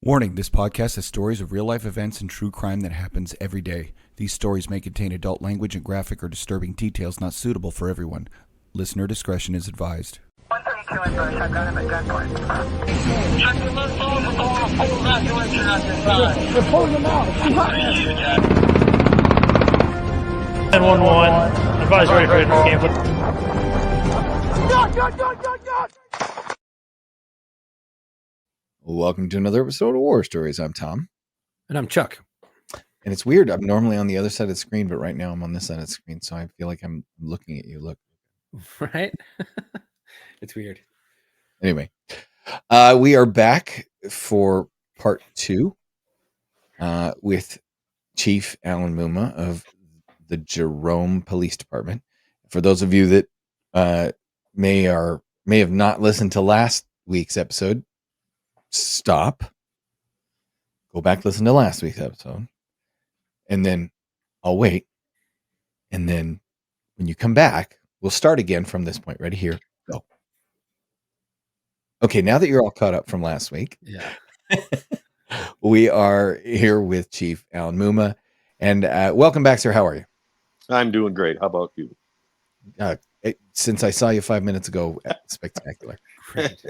Warning, this podcast has stories of real-life events and true crime that happens every day. These stories may contain adult language and graphic or disturbing details not suitable for everyone. Listener discretion is advised. 132 in Bush, I've got him at gunpoint. They're pulling them out. 10-1-1, advise ready for escape. God! Welcome to another episode of War Stories. I'm Tom. And I'm Chuck. And it's weird. I'm normally on the other side of the screen, but right now I'm on this side of the screen, so I feel like I'm looking at you. Look. Right? It's weird. Anyway, we are back for part 2 with Chief Allen Muma of the Jerome Police Department. For those of you that may have not listened to last week's episode, stop, go back, listen to last week's episode, and then I'll wait. And then when you come back, we'll start again from this point. Ready? Here, go. Okay, now that you're all caught up from last week, Yeah. we are here with Chief Allen Muma. And welcome back, sir. How are you? I'm doing great. How about you? Since I saw you 5 minutes ago, spectacular. Great.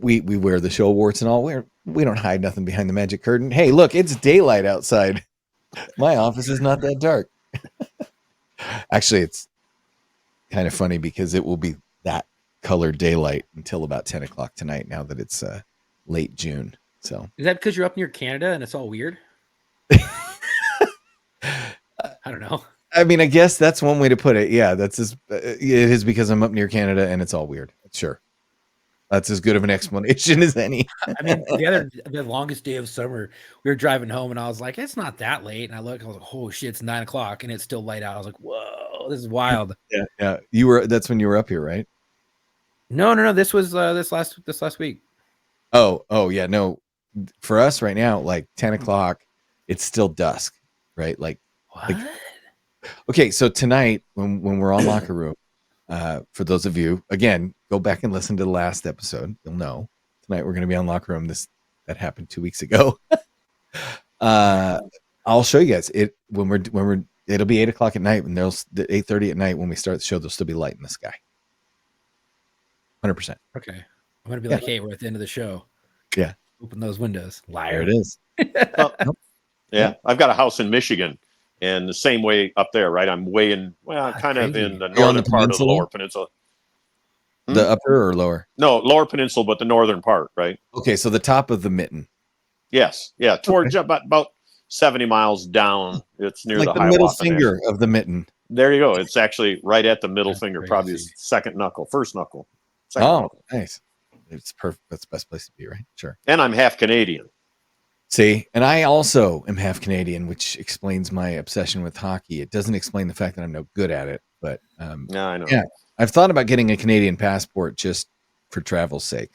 We wear the show warts and all. We don't hide nothing behind the magic curtain. Hey, look, it's daylight outside. My office is not that dark. Actually, it's kind of funny because it will be that colored daylight until about 10 o'clock tonight, now that it's late June. So Is that because you're up near Canada and it's all weird? I don't know. I mean, I guess that's one way to put it. Yeah, that's it is because I'm up near Canada and it's all weird. Sure. That's as good of an explanation as any. I mean, the longest day of summer, we were driving home and I was like, it's not that late. And I look, I was like, oh shit, it's 9 o'clock and it's still light out. I was like, whoa, this is wild. Yeah. That's when you were up here, right? No. This was this last week. Oh yeah. No, for us right now, like 10 o'clock, it's still dusk, right? Like, What? okay. So tonight when we're on Locker Room, for those of you, again, go back and listen to the last episode. You'll know tonight we're going to be on Locker Room. That happened 2 weeks ago. I'll show you guys it when we're it'll be 8 o'clock at night, and there's 8:30 at night when we start the show. There'll still be light in the sky. 100%. Okay. I'm gonna be like, hey, we're at the end of the show. Yeah. Open those windows. There Liar. it is. Yeah, I've got a house in Michigan, and the same way up there, right? I'm way in, That's kind of crazy. in the You're on northern the part of the peninsula? Lower Peninsula. The upper or lower? No, Lower Peninsula, but the northern part, right? Okay, so the top of the mitten, Yes, yeah, towards about 70 miles down. It's near like the Hiawatha middle Nation. finger of the mitten. There you go. It's actually right at the middle That's finger, crazy. probably his second knuckle, first knuckle. Second Oh, knuckle. nice. It's perfect. That's the best place to be, right? Sure. And I'm half Canadian. See, and I also am half Canadian, which explains my obsession with hockey. It doesn't explain the fact that I'm no good at it, but Yeah, I know. yeah, I've thought about getting a Canadian passport just for travel's sake.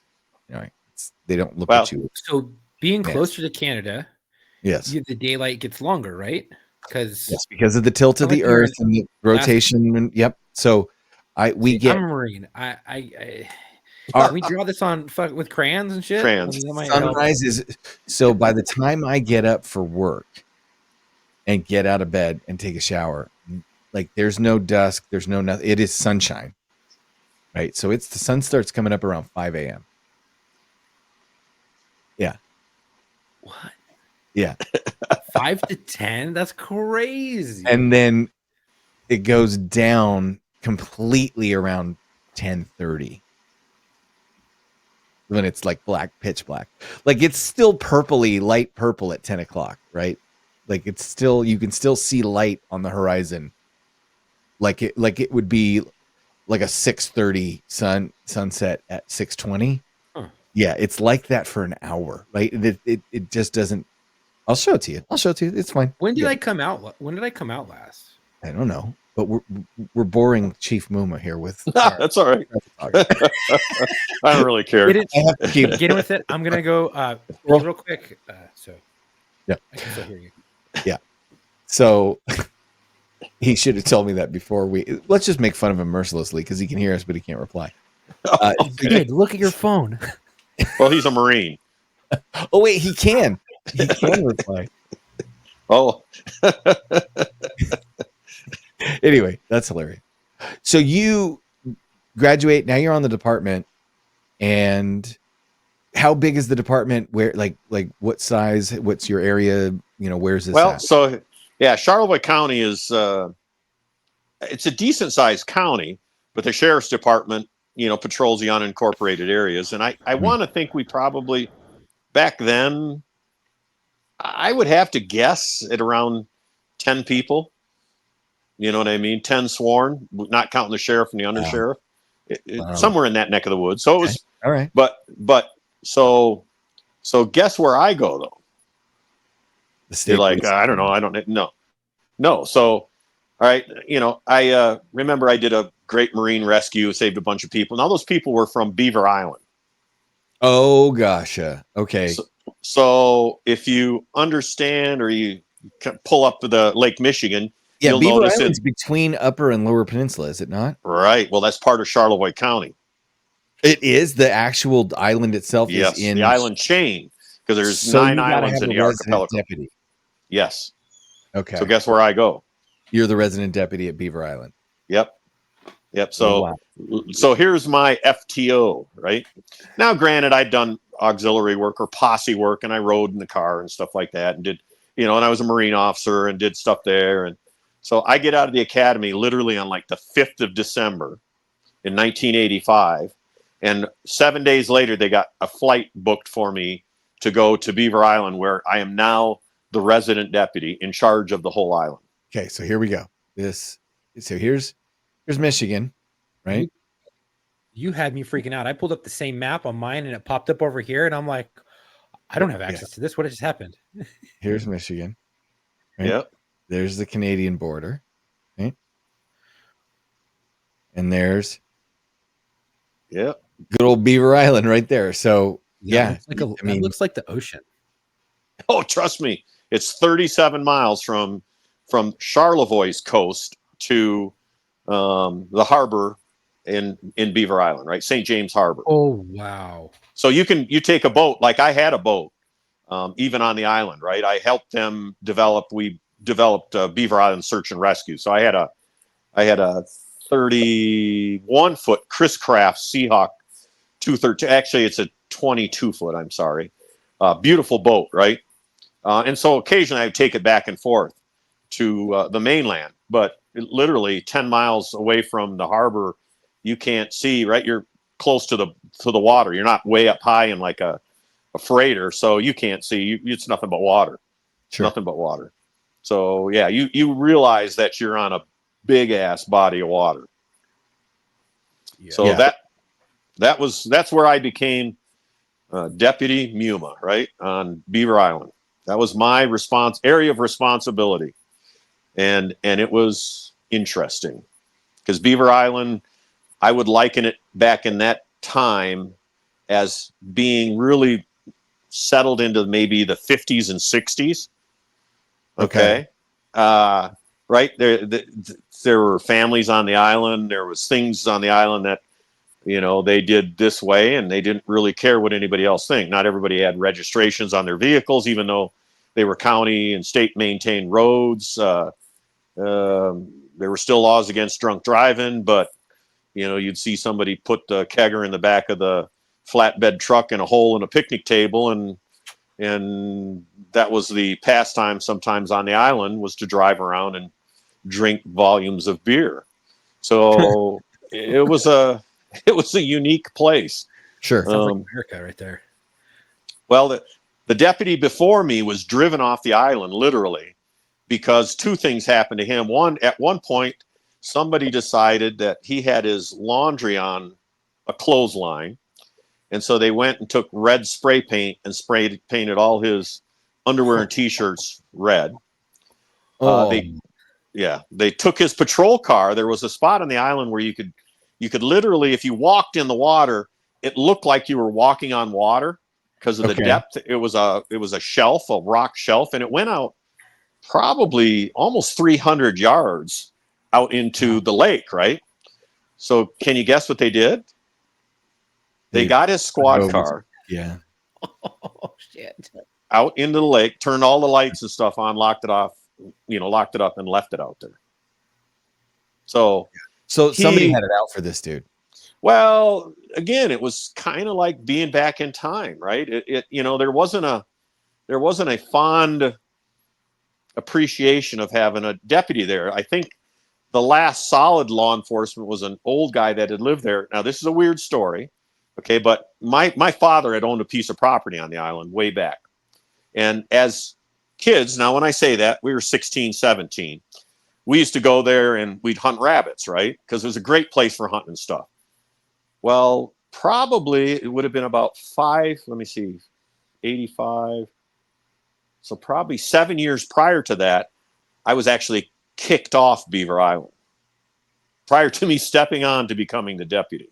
You know, they don't look Well- at you. So being Yes. closer to Canada, Yes. the daylight gets longer, right? Because Yes, because of the tilt of Like the you're Earth and the rotation. And, yep. So we get I'm a Marine. I Our- can we draw this on with crayons and shit? Crayons. I mean, that might help. sunrise is so by the time I get up for work and get out of bed and take a shower, like there's no dusk, there's no nothing. It is sunshine, right? So the sun starts coming up around 5 a.m. Yeah, What? yeah, 5 to 10? That's crazy. and then it goes down completely around 10:30. When it's like pitch black, like it's still light purple at 10 o'clock, right? Like it's still, you can still see light on the horizon. Like it would be like a 6:30 sunset at 6:20. Huh. Yeah. It's like that for an hour, right? It just doesn't, I'll show it to you. It's fine. when did Yeah. I come out? When did I come out last? I don't know, but we're boring Chief Muma here with, That's all right. I don't really care. Get I have to keep in with it. I'm gonna go real quick. So Yeah. I can still hear you. So he should have told me that before let's just make fun of him mercilessly because he can hear us, but he can't reply. Kid, look at your phone. Well, he's a Marine. Oh wait, he can reply. Oh, Anyway, that's hilarious. So you graduate, now you're on the department, and how big is the department? Where like what size? What's your area? Where's this well, at? so yeah, Charlevoix County is it's a decent sized county, but the sheriff's department, patrols the unincorporated areas. And I want to think we probably back then, I would have to guess at around 10 people. You know what I mean? 10 sworn, not counting the sheriff and the undersheriff. Somewhere in that neck of the woods. So it was all right. But so guess where I go though? The state You're like, police. I don't know. I don't know. No. So, all right. I remember I did a great Marine rescue, saved a bunch of people. Now those people were from Beaver Island. Oh gosh. Okay. So if you understand or you pull up the Lake Michigan, you'll Beaver notice Island's between Upper and Lower Peninsula, is it not? Right. Well, that's part of Charlevoix County. It is. The actual island itself Yes, is in the island chain, because there's 9 islands in the archipelago. Deputy. Yes. Okay. So guess where I go? You're the resident deputy at Beaver Island. Yep. So So here's my FTO, right? Now, granted, I'd done auxiliary work or posse work, and I rode in the car and stuff like that, and did, and I was a Marine officer and did stuff there. And so I get out of the academy literally on like the 5th of December in 1985. And 7 days later, they got a flight booked for me to go to Beaver Island, where I am now the resident deputy in charge of the whole island. Okay, so here we go. So here's Michigan, right? You had me freaking out. I pulled up the same map on mine, and it popped up over here, and I'm like, I don't have access to this. What just happened? Here's Michigan. Right? Yep. There's the Canadian border, right? And there's good old Beaver Island right there. So It looks like the ocean. Oh, trust me, it's 37 miles from Charlevoix's coast to the harbor in Beaver Island, right? St. James Harbor. Oh, wow. So you take a boat. Like I had a boat, even on the island, right? I helped them we developed Beaver Island search and rescue. So I had a 31-foot Chris Craft Seahawk 213. Actually, it's a 22-foot. I'm sorry. Beautiful boat, right? And so occasionally I would take it back and forth to the mainland, but literally 10 miles away from the harbor, you can't see, right? You're close to the water. You're not way up high in like a freighter, so you can't see. It's nothing but water. Sure. Nothing but water. So yeah, you realize that you're on a big ass body of water. Yeah. So that's where I became Deputy Muma, right, on Beaver Island. That was my area of responsibility, and it was interesting because Beaver Island, I would liken it back in that time as being really settled into maybe the 50s and 60s. Okay. Right there were families on the island. There was things on the island that, they did this way, and they didn't really care what anybody else think. Not everybody had registrations on their vehicles, even though they were county and state maintained roads. There were still laws against drunk driving, but you'd see somebody put the kegger in the back of the flatbed truck in a hole in a picnic table, and that was the pastime sometimes on the island, was to drive around and drink volumes of beer. So it was a unique place. Sure. Sounds like America right there. Well, the deputy before me was driven off the island literally because two things happened to him. One, at one point, somebody decided that he had his laundry on a clothesline. And so they went and took red spray paint and painted all his underwear and T-shirts red. They took his patrol car. There was a spot on the island where you could literally, if you walked in the water, it looked like you were walking on water because of the depth. It was a shelf, a rock shelf, and it went out probably almost 300 yards out into the lake, right? So can you guess what they did? They got his squad car. Yeah. Oh shit! out into the lake, turned all the lights and stuff on, locked it off, locked it up and left it out there. So somebody had it out for this dude. Well, again, it was kind of like being back in time, right? There wasn't a fond appreciation of having a deputy there. I think the last solid law enforcement was an old guy that had lived there. Now, this is a weird story, okay, but my father had owned a piece of property on the island way back. And as kids, now when I say that, we were 16, 17. We used to go there and we'd hunt rabbits, right? Because it was a great place for hunting stuff. Well, probably it would have been about 85. So probably 7 years prior to that, I was actually kicked off Beaver Island prior to me stepping on to becoming the deputy.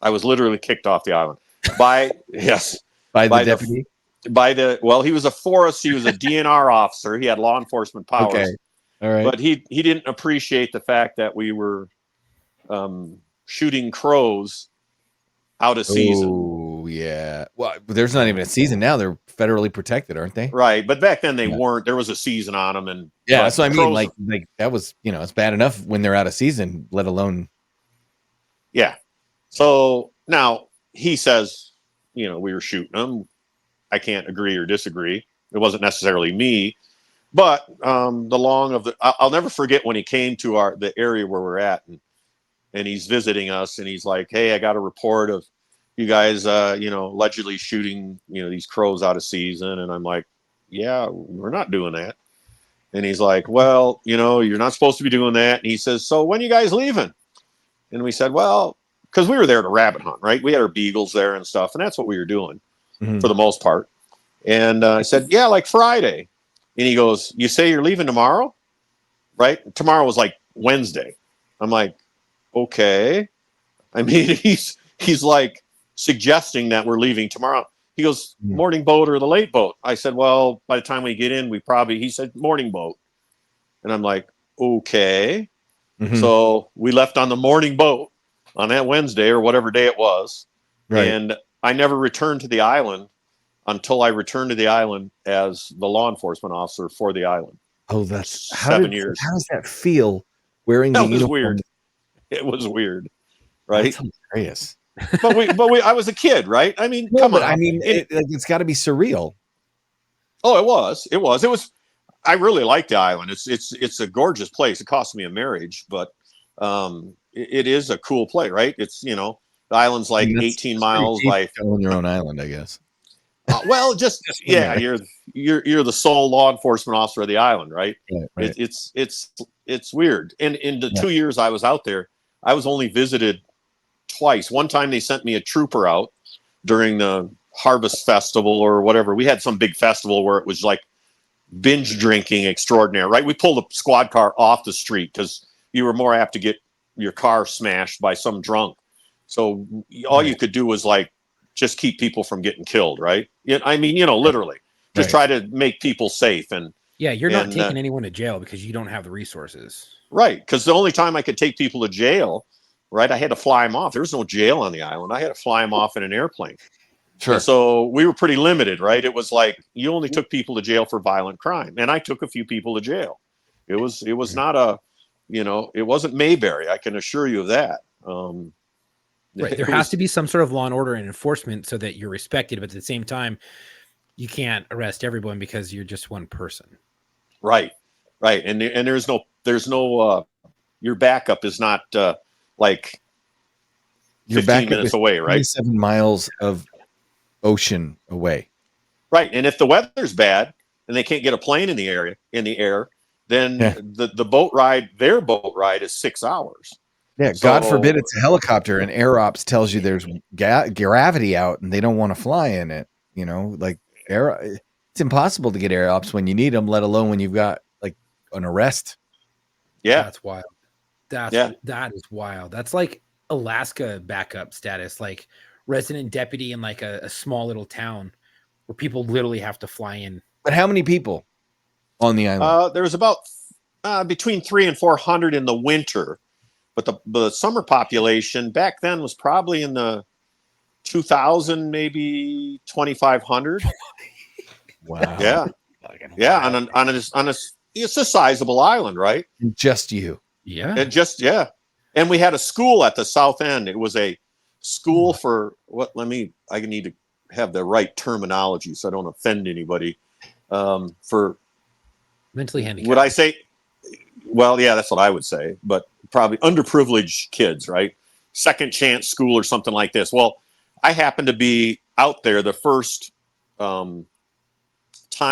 I was literally kicked off the island by the deputy. He was a forest. He was a DNR officer. He had law enforcement powers. Okay. All right. But he didn't appreciate the fact that we were shooting crows out of season. Oh, yeah. Well, there's not even a season now. They're federally protected, aren't they? Right. But back then they weren't. There was a season on them. And yeah, that's what I mean. Like that was, it's bad enough when they're out of season, let alone. Yeah. So now he says, we were shooting them. I can't agree or disagree. It wasn't necessarily me. But I'll never forget when he came to the area where we're at, and he's visiting us, and he's like, "Hey, I got a report of you guys, allegedly shooting, these crows out of season." And I'm like, "Yeah, we're not doing that." And he's like, "Well, you're not supposed to be doing that." And he says, "So when are you guys leaving?" And we said, "Well, because we were there to rabbit hunt, right? We had our beagles there and stuff, and that's what we were doing for the most part." And I said, "Yeah, like Friday." And he goes, "You say you're leaving tomorrow?" Right? Tomorrow was like Wednesday. I'm like, okay. I mean, he's like suggesting that we're leaving tomorrow. He goes, "Morning boat or the late boat?" I said, "Well, by the time we get in, he said morning boat." And I'm like, okay. So we left on the morning boat on that Wednesday or whatever day it was. Right. And I never returned to the island until I returned to the island as the law enforcement officer for the island. Oh, that's 7 years. How does that feel wearing the uniform? Weird. It was weird, right? That's hilarious. but I was a kid, right? I mean, come on. I mean, it's got to be surreal. Oh, it was. I really like the island. It's a gorgeous place. It cost me a marriage, but it is a cool place, right? It's the island's like 18 miles by on your own island, I guess. Well, just yeah, you're the sole law enforcement officer of the island, right? Right. It's weird. And in the 2 years I was out there, I was only visited twice. One time they sent me a trooper out during the Harvest Festival or whatever. We had some big festival where it was like binge drinking extraordinaire, right? We pulled a squad car off the street because you were more apt to get your car smashed by some drunk. So all you could do was like just keep people from getting killed, right? I mean, literally just try to make people safe. And yeah, you're not taking anyone to jail because you don't have the resources. Right. Because the only time I could take people to jail, right, I had to fly them off. There was no jail on the island. I had to fly them off in an airplane. Sure. And so we were pretty limited, right? It was like you only took people to jail for violent crime. And I took a few people to jail. It was not it wasn't Mayberry. I can assure you of that. Right. There has to be some sort of law and order and enforcement so that you're respected. But at the same time, you can't arrest everyone because you're just one person. Right. Right. And there's no your backup is not like your 15 minutes away, right? 27 miles of ocean away. Right. And if the weather's bad and they can't get a plane in the air, then their boat ride is 6 hours. Yeah, so, God forbid it's a helicopter and Air Ops tells you there's gravity out and they don't want to fly in it. It's impossible to get Air Ops when you need them, let alone when you've got like an arrest. Yeah, that's wild. That is wild. That's like Alaska backup status, like resident deputy in like a small little town where people literally have to fly in. But how many people on the island? There was about between 300 and 400 in the winter. But the summer population back then was probably in the 2,000, maybe 2,500. Wow. Yeah. Yeah. It's a sizable island, right? Just you. Yeah. And just, yeah. And we had a school at the south end. It was a school for I need to have the right terminology so I don't offend anybody. For mentally handicapped. would I say, well, yeah, that's what I would say, but probably underprivileged kids, right? Second chance school or something like this. Well, I happened to be out there the first time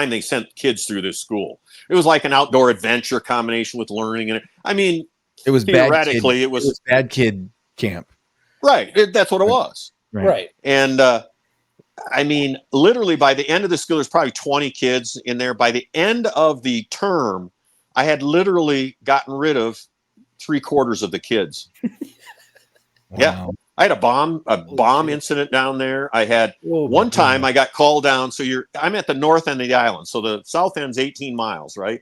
they sent kids through this school. It was like an outdoor adventure combination with learning. And I mean, it was theoretically, it was bad kid camp. Right. That's what it was. Right. And I mean, literally by the end of the school, there's probably 20 kids in there. By the end of the term, I had literally gotten rid of 3/4 of the kids. Wow. Yeah. I had a bomb incident down there. I had one time I got called down. So I'm at the north end of the island. So the south end's 18 miles, right?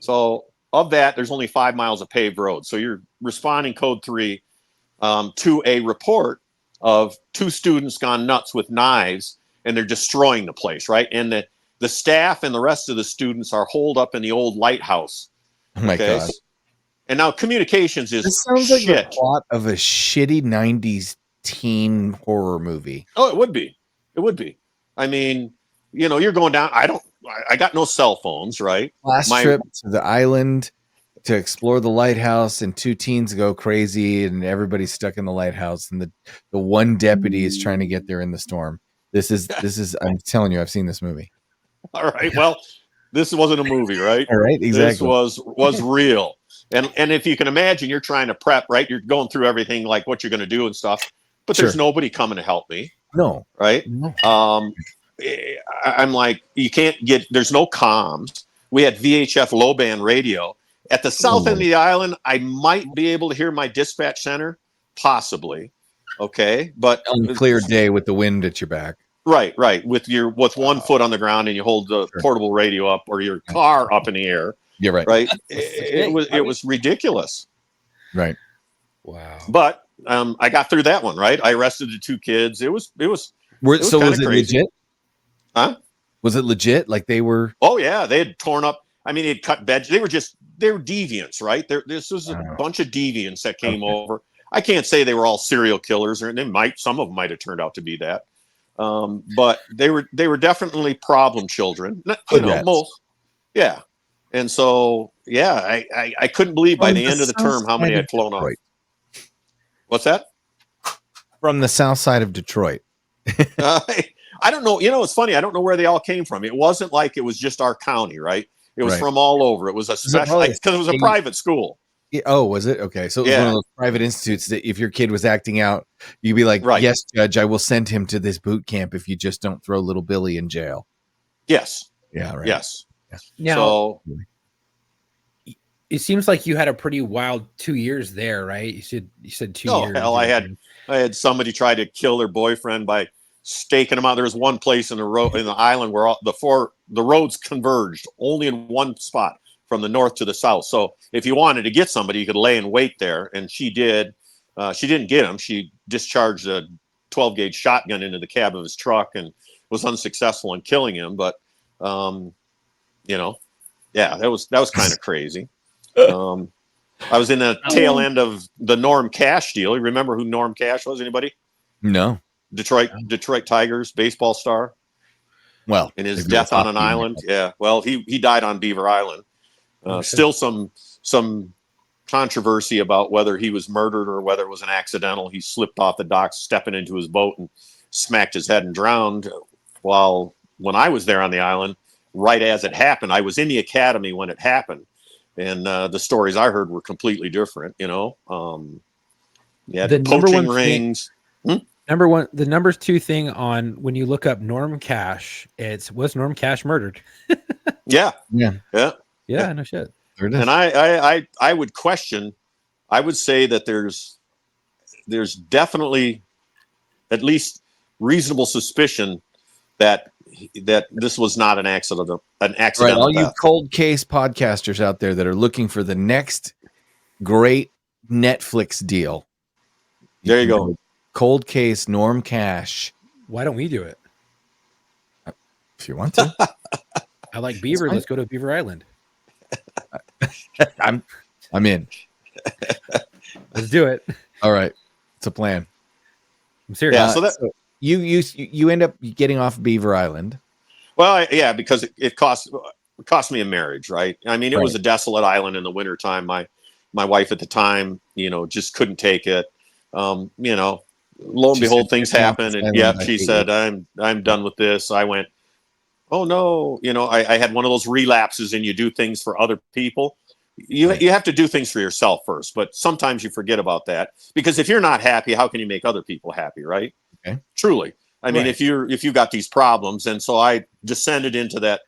So of that, there's only 5 miles of paved road. So you're responding code 3 to a report of 2 students gone nuts with knives, and they're destroying the place, right? And the staff and the rest of the students are holed up in the old lighthouse. Oh my God. And now communications is this sounds shit. like the plot of a shitty 90s teen horror movie. Oh, it would be. It would be. I mean, you're going down. I got no cell phones, right? Last trip to the island to explore the lighthouse, and 2 teens go crazy, and everybody's stuck in the lighthouse, and the one deputy is trying to get there in the storm. This is I'm telling you, I've seen this movie. All right. Well, this wasn't a movie, right? All right, exactly. This was real. And if you can imagine, you're trying to prep, right? You're going through everything, like what you're going to do and stuff, but there's nobody coming to help me. No. Right. No. I'm like, there's no comms. We had VHF low band radio at the south end of the island. I might be able to hear my dispatch center, possibly. Okay. But on a clear day with the wind at your back. Right. With one foot on the ground, and you hold the portable radio up, or your car up in the air. You're right. Right. It was ridiculous. Right. Wow. But I got through that one. Right. I arrested the 2 kids. Was it legit? Huh? Was it legit? Like they were? Oh yeah. They had torn up. I mean, they'd cut beds. They were deviants, right? This was a bunch of deviants that came over. I can't say they were all serial killers, or some of them might have turned out to be that. But they were definitely problem children. Most. Yeah. And so, yeah, I couldn't believe by the end of the term how many had flown off. What's that? From the south side of Detroit. I don't know. It's funny. I don't know where they all came from. It wasn't like it was just our county, right? It was from all over. It was a special, because it was a private school. Oh, was it? Okay. So it was one of those private institutes that if your kid was acting out, you'd be like, yes, Judge, I will send him to this boot camp if you just don't throw little Billy in jail. Yes. Yeah. Right. Yes. Now, so it seems like you had a pretty wild 2 years there, right? You said 2 years. Oh, hell, I had somebody try to kill their boyfriend by staking him out. There was one place in the island where the roads converged only in one spot from the north to the south. So if you wanted to get somebody, you could lay in wait there. And she did. She didn't get him. She discharged a 12-gauge shotgun into the cab of his truck and was unsuccessful in killing him. But, that was kind of crazy. I was in the tail end of the Norm Cash deal. You remember who Norm Cash was? Anybody? No. Detroit Tigers baseball star. Well, and his death on an island. Yeah. Well, he died on Beaver Island. Still some controversy about whether he was murdered or whether it was an accidental. He slipped off the docks, stepping into his boat, and smacked his head and drowned. While when I was there on the island, right as it happened, I was in the academy when it happened. And the stories I heard were completely different, the poaching rings. The number 2 thing on when you look up Norm Cash, was Norm Cash murdered? Yeah. No shit. And I would question. I would say that there's definitely at least reasonable suspicion that this was not an accident. Right, all you cold case podcasters out there that are looking for the next great Netflix deal. There you go. cold case Norm Cash. Why don't we do it? If you want to. I like Beaver. Let's go to Beaver Island. I'm in. Let's do it. All right. It's a plan. I'm serious. Yeah, so that you end up getting off Beaver Island. well, yeah, because it cost me a marriage, right? I mean, it was a desolate island in the wintertime. My wife at the time, just couldn't take it. Lo and behold, things happen, and she said, "I'm done with this." I went, "Oh no!" I had one of those relapses, and you do things for other people. You have to do things for yourself first, but sometimes you forget about that, because if you're not happy, how can you make other people happy, right? Okay. Truly, I mean, if you got these problems, and so I descended into that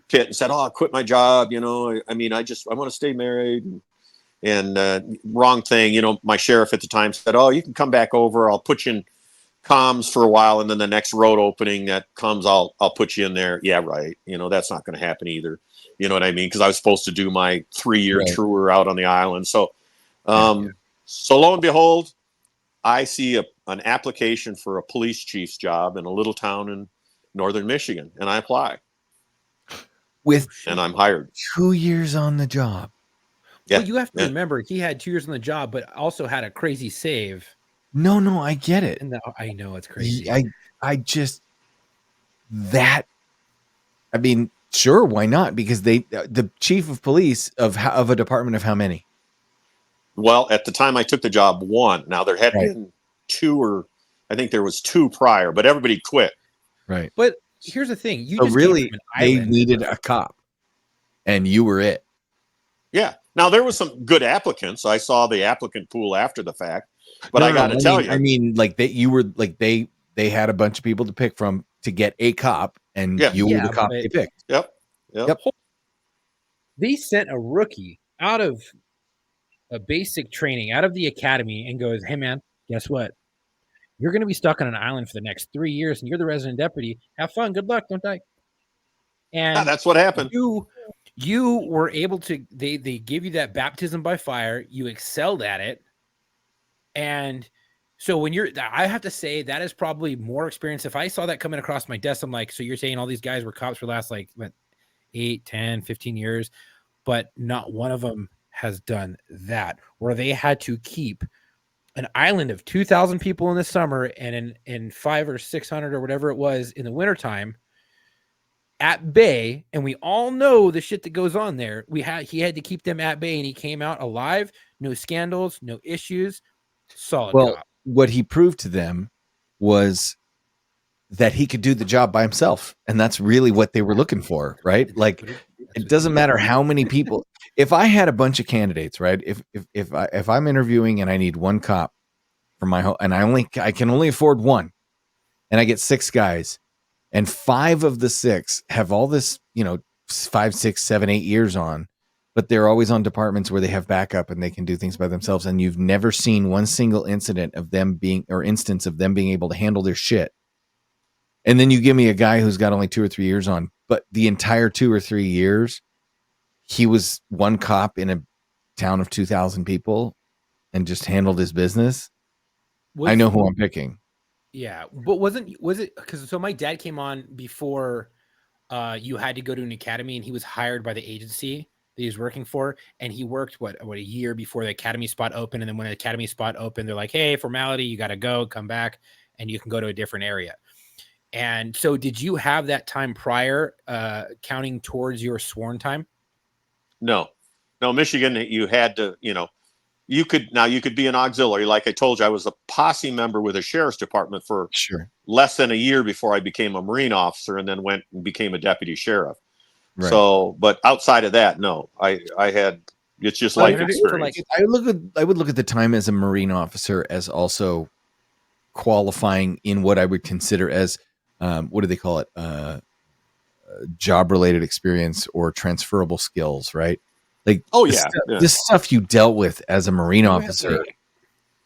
pit and said, "Oh, I quit my job." I want to stay married. And wrong thing, my sheriff at the time said, "Oh, you can come back over. I'll put you in comms for a while, and then the next road opening that comes, I'll put you in there." Yeah, right. That's not going to happen either. You know what I mean? Because I was supposed to do my 3-year tour out on the island. So, so lo and behold, I see an application for a police chief's job in a little town in northern Michigan, and I apply. And I'm hired. 2 years on the job. Yeah. Well, you have to remember, he had 2 years on the job, but also had a crazy save. No, I get it. And I know it's crazy. Sure, why not? Because the chief of police of a department of how many? Well, at the time I took the job, 1. Now there had been 2, or I think there was 2 prior, but everybody quit. Right. But here's the thing: they needed a cop, and you were it. Yeah. Now there was some good applicants. I saw the applicant pool after the fact, but I got to tell you, they had a bunch of people to pick from to get a cop, and you were the cop they picked. Yep. They sent a rookie out of a basic training, out of the academy, and goes, "Hey man, guess what? You're going to be stuck on an island for the next 3 years, and you're the resident deputy. Have fun. Good luck. Don't die." And that's what happened. You were able to, they give you that baptism by fire. You excelled at it. And so I have to say that is probably more experience. If I saw that coming across my desk, I'm like, so you're saying all these guys were cops for the last 8, 10, 15 years, but not one of them has done that, where they had to keep an island of 2,000 people in the summer and in 500 or 600 or whatever it was in the wintertime at bay. And we all know the shit that goes on there. He had to keep them at bay, and he came out alive. No scandals, no issues. Solid cop. What he proved to them was that he could do the job by himself. And that's really what they were looking for, right? It doesn't matter how many people. If I had a bunch of candidates, right? If I'm interviewing and I need one cop for my home, and I can only afford one, and I get 6 guys, and 5 of the 6 have all this, 5, 6, 7, 8 years on, but they're always on departments where they have backup and they can do things by themselves. And you've never seen one single instance of them being able to handle their shit. And then you give me a guy who's got only 2 or 3 years on, but the entire 2 or 3 years, he was one cop in a town of 2,000 people and just handled his business. I know who I'm picking. Yeah. But was it because my dad came on before you had to go to an academy, and he was hired by the agency that he was working for, and he worked a year before the academy spot opened. And then when the academy spot opened, they're like, "Hey, formality, you got to go, come back, and you can go to a different area." And so did you have that time prior counting towards your sworn time? No, Michigan, you had to, you could be an auxiliary. Like I told you, I was a posse member with a sheriff's department for less than a year before I became a Marine officer, and then went and became a deputy sheriff. Right. So, but outside of that, no, I had, it's just life experience. I would look at the time as a Marine officer as also qualifying in what I would consider as, what do they call it? Job-related experience or transferable skills, right? This stuff you dealt with as a Marine officer,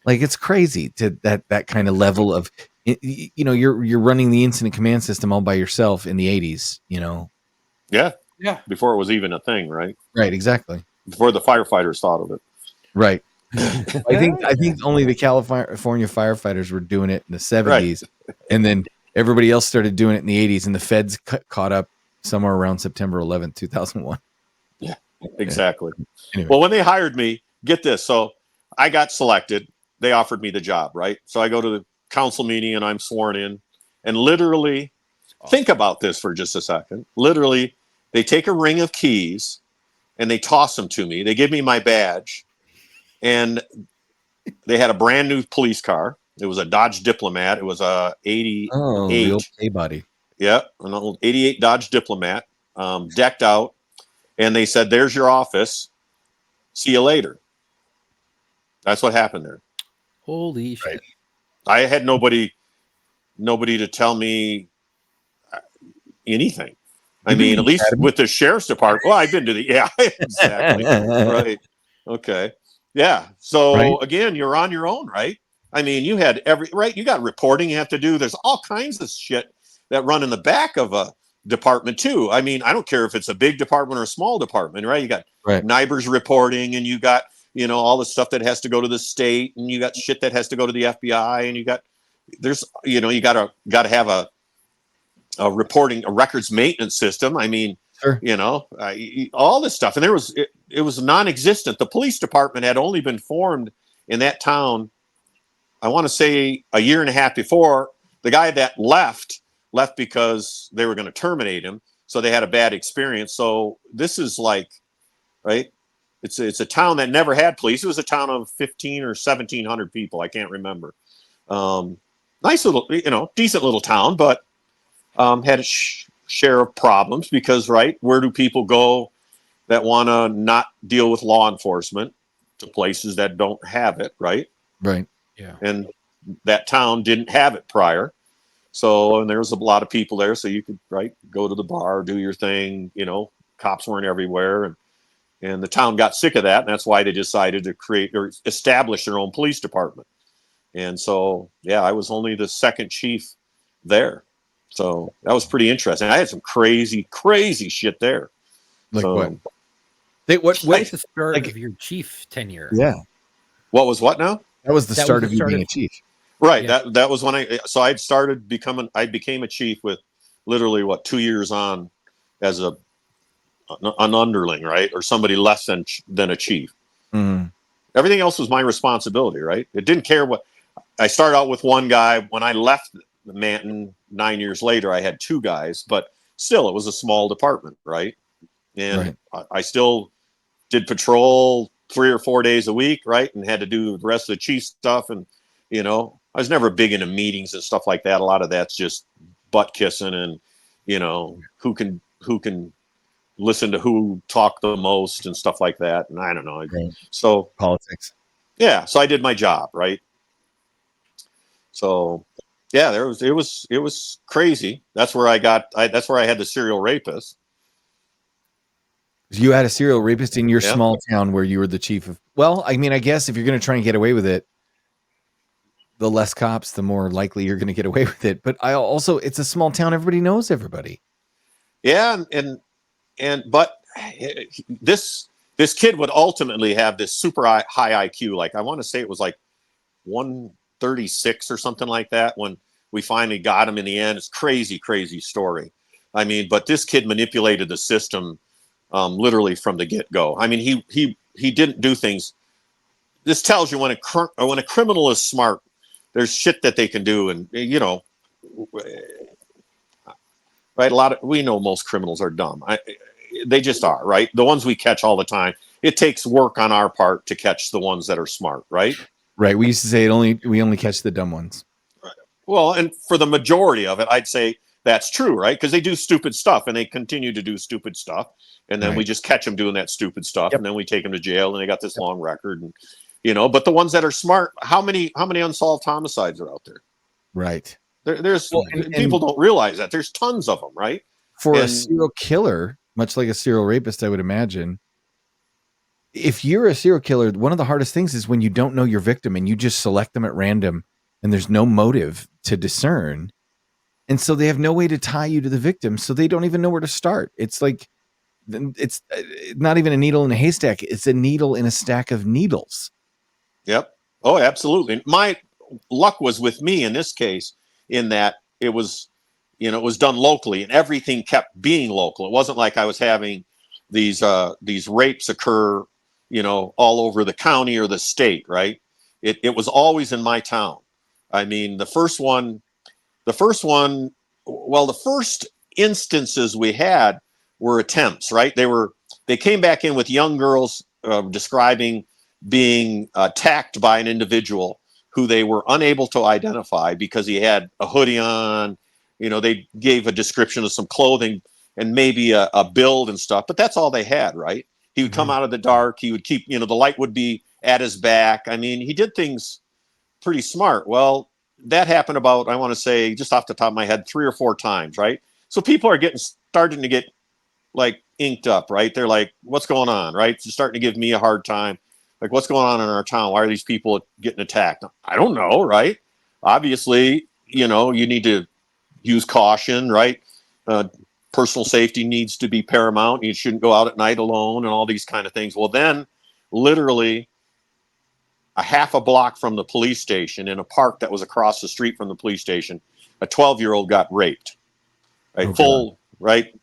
it's crazy to that kind of level of, you're running the incident command system all by yourself in the 80s, Yeah. Before it was even a thing, right? Right, exactly. Before the firefighters thought of it. Right. I think only the California firefighters were doing it in the 70s, and then everybody else started doing it in the 80s, and the feds caught up somewhere around September 11th, 2001. Yeah, exactly. Anyway. Well, when they hired me, get this. So I got selected. They offered me the job, right? So I go to the council meeting and I'm sworn in, and literally, think about this for just a second. Literally, they take a ring of keys and they toss them to me. They give me my badge, and they had a brand new police car. It was a Dodge Diplomat. It was a 88. Oh, the old K-body. Yeah, an old 88 Dodge Diplomat, decked out. And they said, "There's your office. See you later." That's what happened there. Holy shit. I had nobody to tell me anything. I mean, at least with the sheriff's department. Well, I've been to the, exactly. Right. Okay. Yeah. So again, you're on your own, right? I mean, you had you got reporting you have to do. There's all kinds of shit that run in the back of a department too. I mean, I don't care if it's a big department or a small department, right? You got NIBRS reporting, and you got, all the stuff that has to go to the state, and you got shit that has to go to the FBI, and you got, you got to have a reporting, a records maintenance system. I mean, all this stuff. And it was non-existent. The police department had only been formed in that town, I want to say, a year and a half before. The guy that left because they were going to terminate him. So they had a bad experience. So this is like, right? It's a town that never had police. It was a town of 15 or 1,700 people. I can't remember. Nice little, decent little town, but had a share of problems because, where do people go that want to not deal with law enforcement? To places that don't have it, right? Right. Yeah. And that town didn't have it prior. So, and there was a lot of people there, so you could, go to the bar, do your thing, cops weren't everywhere. And the town got sick of that, and that's why they decided to create or establish their own police department. And so, I was only the second chief there. So that was pretty interesting. I had some crazy, crazy shit there. Like what? What was the start of your chief tenure? Yeah. What was what now? That was the start of you being a chief. Right. Yeah. That was when I became a chief with literally 2 years on as an underling, right? Or somebody less than a chief. Mm-hmm. Everything else was my responsibility, right? It didn't care what. I started out with one guy. When I left Manton 9 years later, I had two guys, but still it was a small department, right? And I still did patrol 3 or 4 days a week, right? And had to do the rest of the chief stuff. And, I was never big into meetings and stuff like that. A lot of that's just butt kissing and, who can listen to who talk the most and stuff like that. And I don't know. So politics. Yeah. So I did my job, right? So yeah, it was crazy. That's where I had the serial rapist. You had a serial rapist in your small town where you were the chief of. Well, I mean, I guess if you're going to try and get away with it, the less cops, the more likely you're going to get away with it. But it's a small town. Everybody knows everybody. Yeah. But this kid would ultimately have this super high IQ. Like, I want to say it was like 136 or something like that when we finally got him in the end. It's crazy, crazy story. I mean, but this kid manipulated the system literally from the get-go. I mean, he didn't do things. This tells you when a criminal is smart, there's shit that they can do. And, right. We know most criminals are dumb. They just are, right? The ones we catch all the time. It takes work on our part to catch the ones that are smart, right? Right. We used to say we only catch the dumb ones. Right. Well, and for the majority of it, I'd say that's true, right? Because they do stupid stuff and they continue to do stupid stuff. And then we just catch them doing that stupid stuff. And then we take them to jail and they got this long record. And, but the ones that are smart, how many unsolved homicides are out there? Right. There's people don't realize that there's tons of them, right? For a serial killer, much like a serial rapist, I would imagine. If you're a serial killer, one of the hardest things is when you don't know your victim and you just select them at random and there's no motive to discern. And so they have no way to tie you to the victim. So they don't even know where to start. It's like, it's not even a needle in a haystack. It's a needle in a stack of needles. Yep. Oh, absolutely. My luck was with me in this case, in that it was, it was done locally, and everything kept being local. It wasn't like I was having these rapes occur, all over the county or the state, right? It was always in my town. I mean, the first instances we had were attempts, right? They came back in with young girls describing being attacked by an individual who they were unable to identify because he had a hoodie on. They gave a description of some clothing and maybe a build and stuff, but that's all they had, right? He would come out of the dark. He would keep, the light would be at his back. I mean, he did things pretty smart. Well, that happened about, I want to say, just off the top of my head, 3 or 4 times, right? So people are starting to get like inked up, right? They're like, what's going on, right? They're starting to give me a hard time. Like, what's going on in our town? Why are these people getting attacked? I don't know, right? Obviously, you need to use caution, right? Personal safety needs to be paramount. You shouldn't go out at night alone and all these kind of things. Well, then literally a half a block from the police station, in a park that was across the street from the police station, a 12-year-old got raped, right? Oh, Full, God. right?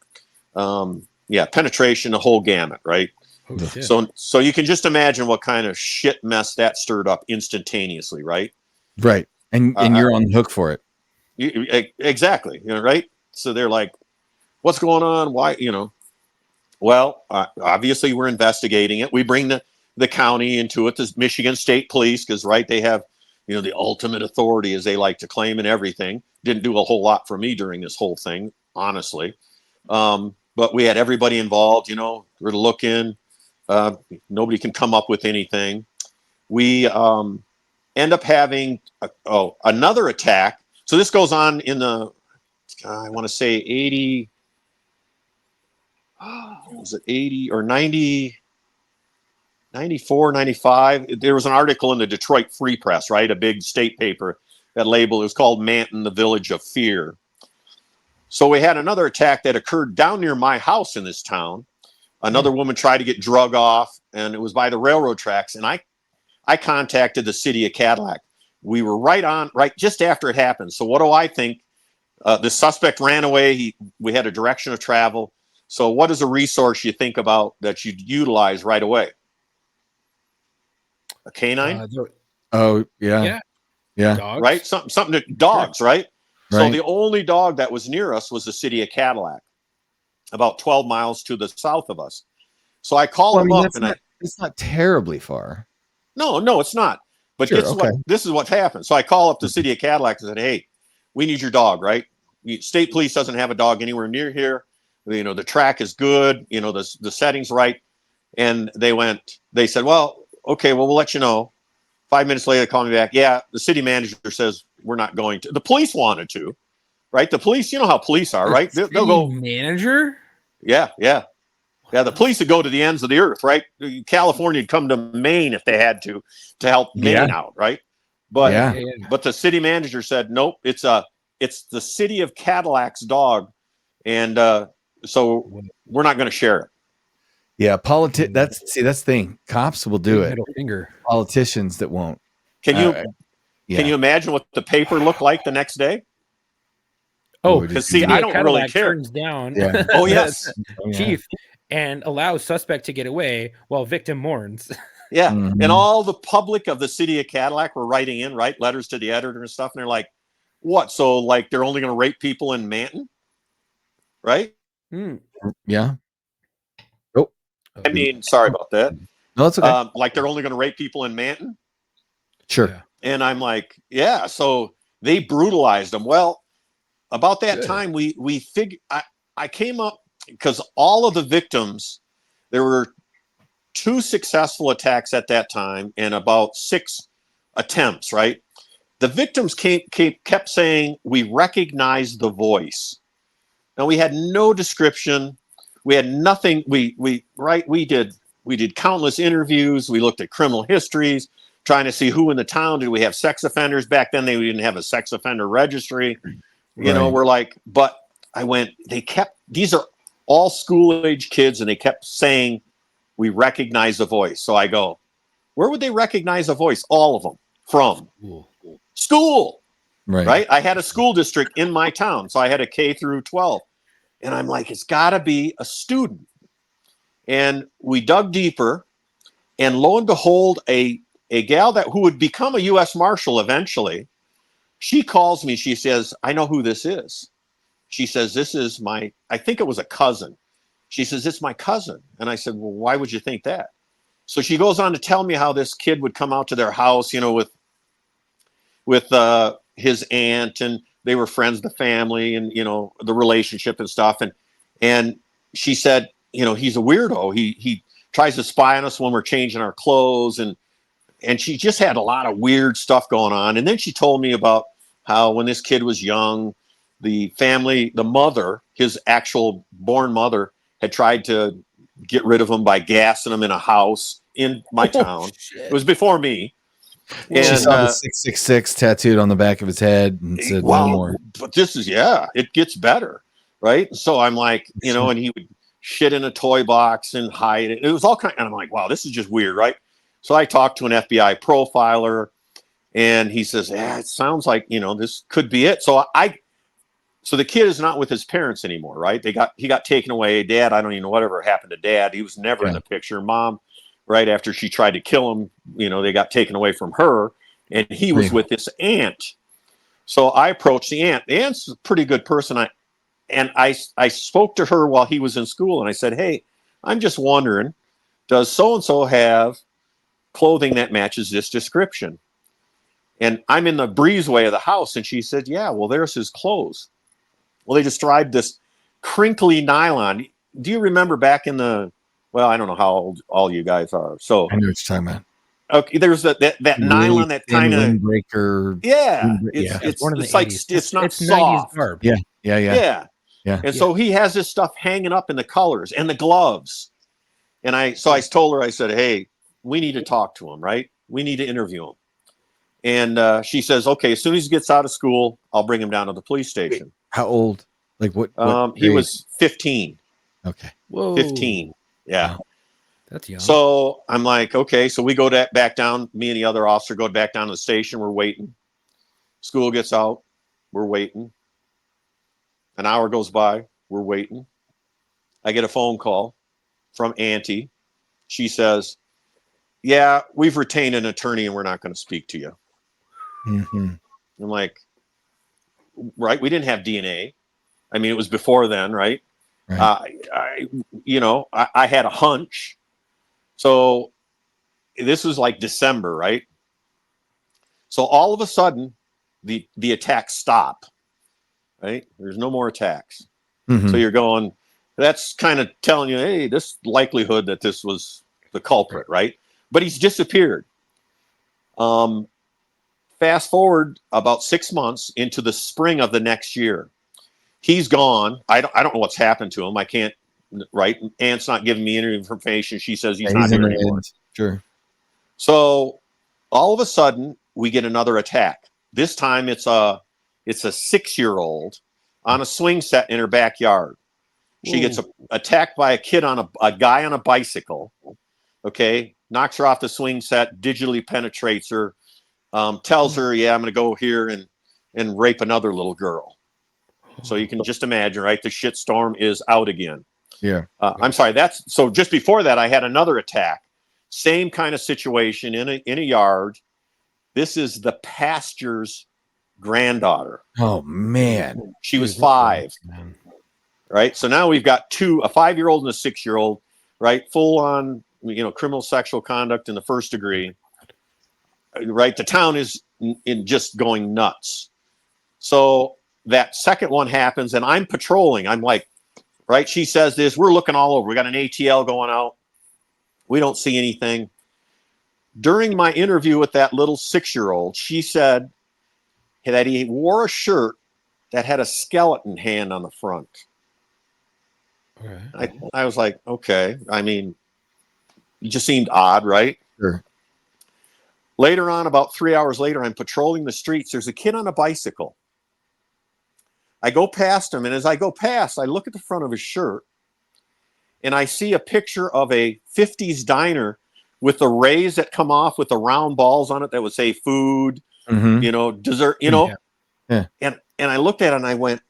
Penetration, the whole gamut, right? Oh, shit. So you can just imagine what kind of shit mess that stirred up instantaneously, right? Right. And you're on the hook for it. Exactly, right? So they're like, what's going on? Why, Well, obviously we're investigating it. We bring the county into it, the Michigan State Police, because, right, they have, the ultimate authority, as they like to claim, and everything. Didn't do a whole lot for me during this whole thing, honestly. But we had everybody involved, we're looking. Nobody can come up with anything. We end up having another attack. So this goes on in the, I want to say 80, was it 80 or 90, 94, 95? There was an article in the Detroit Free Press, right? A big state paper that labeled, it was called Manton, the Village of Fear. So we had another attack that occurred down near my house in this town. Another woman tried to get drug off, and it was by the railroad tracks. And I contacted the city of Cadillac. We were right just after it happened. So what do I think? The suspect ran away. We had a direction of travel. So what is a resource you think about that you'd utilize right away? A canine? Oh, yeah. Yeah. Dogs. Right? Something to dogs, Sure. right? So Right. the only dog that was near us was the city of Cadillac, about 12 miles to the south of us. So I called him up, and it's not terribly far. No, it's not. But Sure, this is what happened. So I call up the city of Cadillac and said, hey, we need your dog, right? State police doesn't have a dog anywhere near here. The track is good. The setting's right. And they said, well, okay, well, we'll let you know. 5 minutes later, they call me back. Yeah, the city manager says we're not going to. The police wanted to, right? The police, you know how police are, right? They'll go. Manager? Yeah. The police would go to the ends of the earth, right? California would come to Maine if they had to help Maine out, right? But but the city manager said, nope, it's the city of Cadillac's dog, and so we're not going to share it. Yeah, that's the thing. Cops will do it. Middle finger. Politicians that won't. Can you imagine what the paper looked like the next day? Oh, because see, I don't really care. Turns down. Yeah. Oh yes, chief, and allows suspect to get away while victim mourns. Yeah, Mhm. and all the public of the city of Cadillac were writing in, right, letters to the editor and stuff, and they're like, "What? So like they're only going to rape people in Manton, right?" Yeah. I mean, sorry about that. No, that's okay. Like they're only going to rape people in Manton. Sure. Yeah. And I'm like, yeah. So they brutalized them. Well, about that time, we figured. I came up because all of the victims, there were 2 successful attacks at that time and about 6 attempts. Right. The victims kept saying, "We recognize the voice." Now we had no description. We had nothing. We did countless interviews. We looked at criminal histories, trying to see who in the town. Did we have sex offenders? Back then, they didn't have a sex offender registry. We're like, but these are all school age kids, and they kept saying, "We recognize the voice." So I go, where would they recognize a voice? All of them from school, Right. right? I had a school district in my town, so I had a K through 12. And I'm like, it's got to be a student. And we dug deeper, and lo and behold, a gal who would become a U.S. Marshal eventually, she calls me. She says, I know who this is. She says, this is I think it was a cousin. She says, it's my cousin. And I said, well, why would you think that? So she goes on to tell me how this kid would come out to their house, with his aunt, and they were friends, the family, and, the relationship and stuff. And she said, he's a weirdo. He tries to spy on us when we're changing our clothes. And she just had a lot of weird stuff going on. And then she told me about how when this kid was young, the mother, his actual born mother, had tried to get rid of him by gassing him in a house in my town. It was before me. She And saw the 666 tattooed on the back of his head and said, no more. But this is, it gets better. Right. So I'm like, and he would shit in a toy box and hide it. It was all kind of, and I'm like, wow, this is just weird. Right. So I talked to an FBI profiler, and he says, it sounds like, this could be it. So the kid is not with his parents anymore. Right. He got taken away. Dad, I don't even know whatever happened to dad. He was never in the picture. Mom, right after she tried to kill him, they got taken away from her, and he was with this aunt. So I approached the aunt. The aunt's a pretty good person. I spoke to her while he was in school, and I said, hey, I'm just wondering, does so-and-so have clothing that matches this description? And I'm in the breezeway of the house, and she said, yeah, well, there's his clothes. Well, they described this crinkly nylon. Do you remember back in well, I don't know how old all you guys are. So I know what you're talking about. Okay, there's that really nylon, that kind of windbreaker. It's like 80s. it's not it's soft. 90s garb. Yeah. And so he has this stuff hanging up in the colors and the gloves. And I told her, I said, hey, we need to talk to him, right? We need to interview him. And she says, okay, as soon as he gets out of school, I'll bring him down to the police station. How old? Like what he was 15. Okay. Whoa. 15. Yeah. Wow. That's young. So I'm like, okay, so we go back down. Me and the other officer go back down to the station. We're waiting. School gets out. We're waiting. An hour goes by. We're waiting. I get a phone call from Auntie. She says, yeah, we've retained an attorney and we're not going to speak to you. Mm-hmm. I'm like, right? We didn't have DNA. I mean, it was before then, right? I had a hunch. So this was like December, right? So all of a sudden, the attacks stop, right? There's no more attacks. Mm-hmm. So you're going, that's kind of telling you, hey, this likelihood that this was the culprit, right? But he's disappeared. Fast forward about 6 months into the spring of the next year. He's gone. I don't know what's happened to him. I can't, right? Aunt's not giving me any information. She says he's not here anymore. Sure. So all of a sudden we get another attack. This time it's a 6-year-old on a swing set in her backyard. She gets attacked by a kid a guy on a bicycle. Okay. Knocks her off the swing set, digitally penetrates her, tells her, yeah, I'm going to go here and rape another little girl. So you can just imagine, right? The shitstorm is out again. Yeah. I'm sorry. So just before that, I had another attack. Same kind of situation in a yard. This is the pastor's granddaughter. Oh man. She was 5. Right. So now we've got a 5-year-old and a 6-year-old, right? Full on, criminal sexual conduct in the first degree. Right. The town is in just going nuts. So that second one happens and I'm patrolling. I'm like, right. She says this, we're looking all over. We got an ATL going out. We don't see anything. During my interview with that little 6-year-old, she said that he wore a shirt that had a skeleton hand on the front. Okay. I was like, okay. I mean, it just seemed odd, right? Sure. Later on, about 3 hours later, I'm patrolling the streets. There's a kid on a bicycle. I go past him, and as I go past, I look at the front of his shirt, and I see a picture of a 50s diner with the rays that come off with the round balls on it that would say food, Mm-hmm. dessert, Yeah. and I looked at it and I went,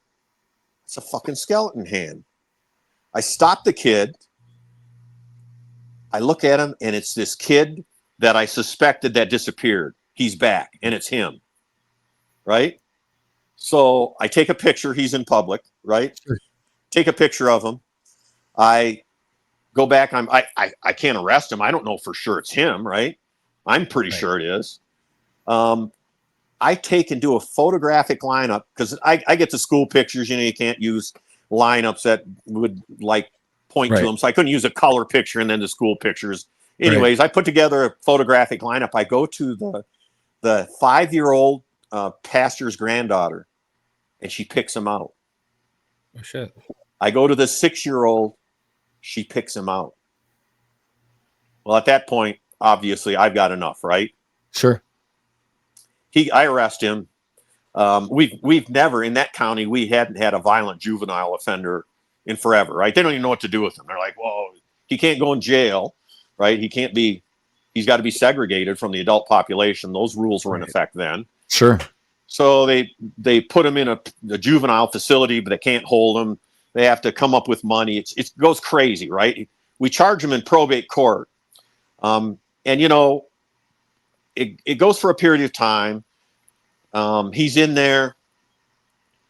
it's a fucking skeleton hand. I stopped the kid. I look at him, and it's this kid that I suspected that disappeared. He's back, and it's him, right? So I take a picture. He's in public, right? Sure. Take a picture of him. I go back. I can't arrest him. I don't know for sure it's him, right? I'm pretty sure it is. I take and do a photographic lineup because I get the school pictures. You can't use lineups that would point to them. So I couldn't use a color picture and then the school pictures. Anyways, I put together a photographic lineup. I go to the 5-year-old pastor's granddaughter, and she picks him out. Oh shit! I go to the 6-year-old. She picks him out. Well, at that point, obviously, I've got enough, right? Sure. I arrest him. We've never in that county, we hadn't had a violent juvenile offender in forever, right? They don't even know what to do with him. They're like, well, he can't go in jail, right? He's got to be segregated from the adult population. Those rules were in effect then. Sure. So they put him in a juvenile facility, but they can't hold him. They have to come up with money. It goes crazy, right? We charge him in probate court. And it goes for a period of time. He's in there.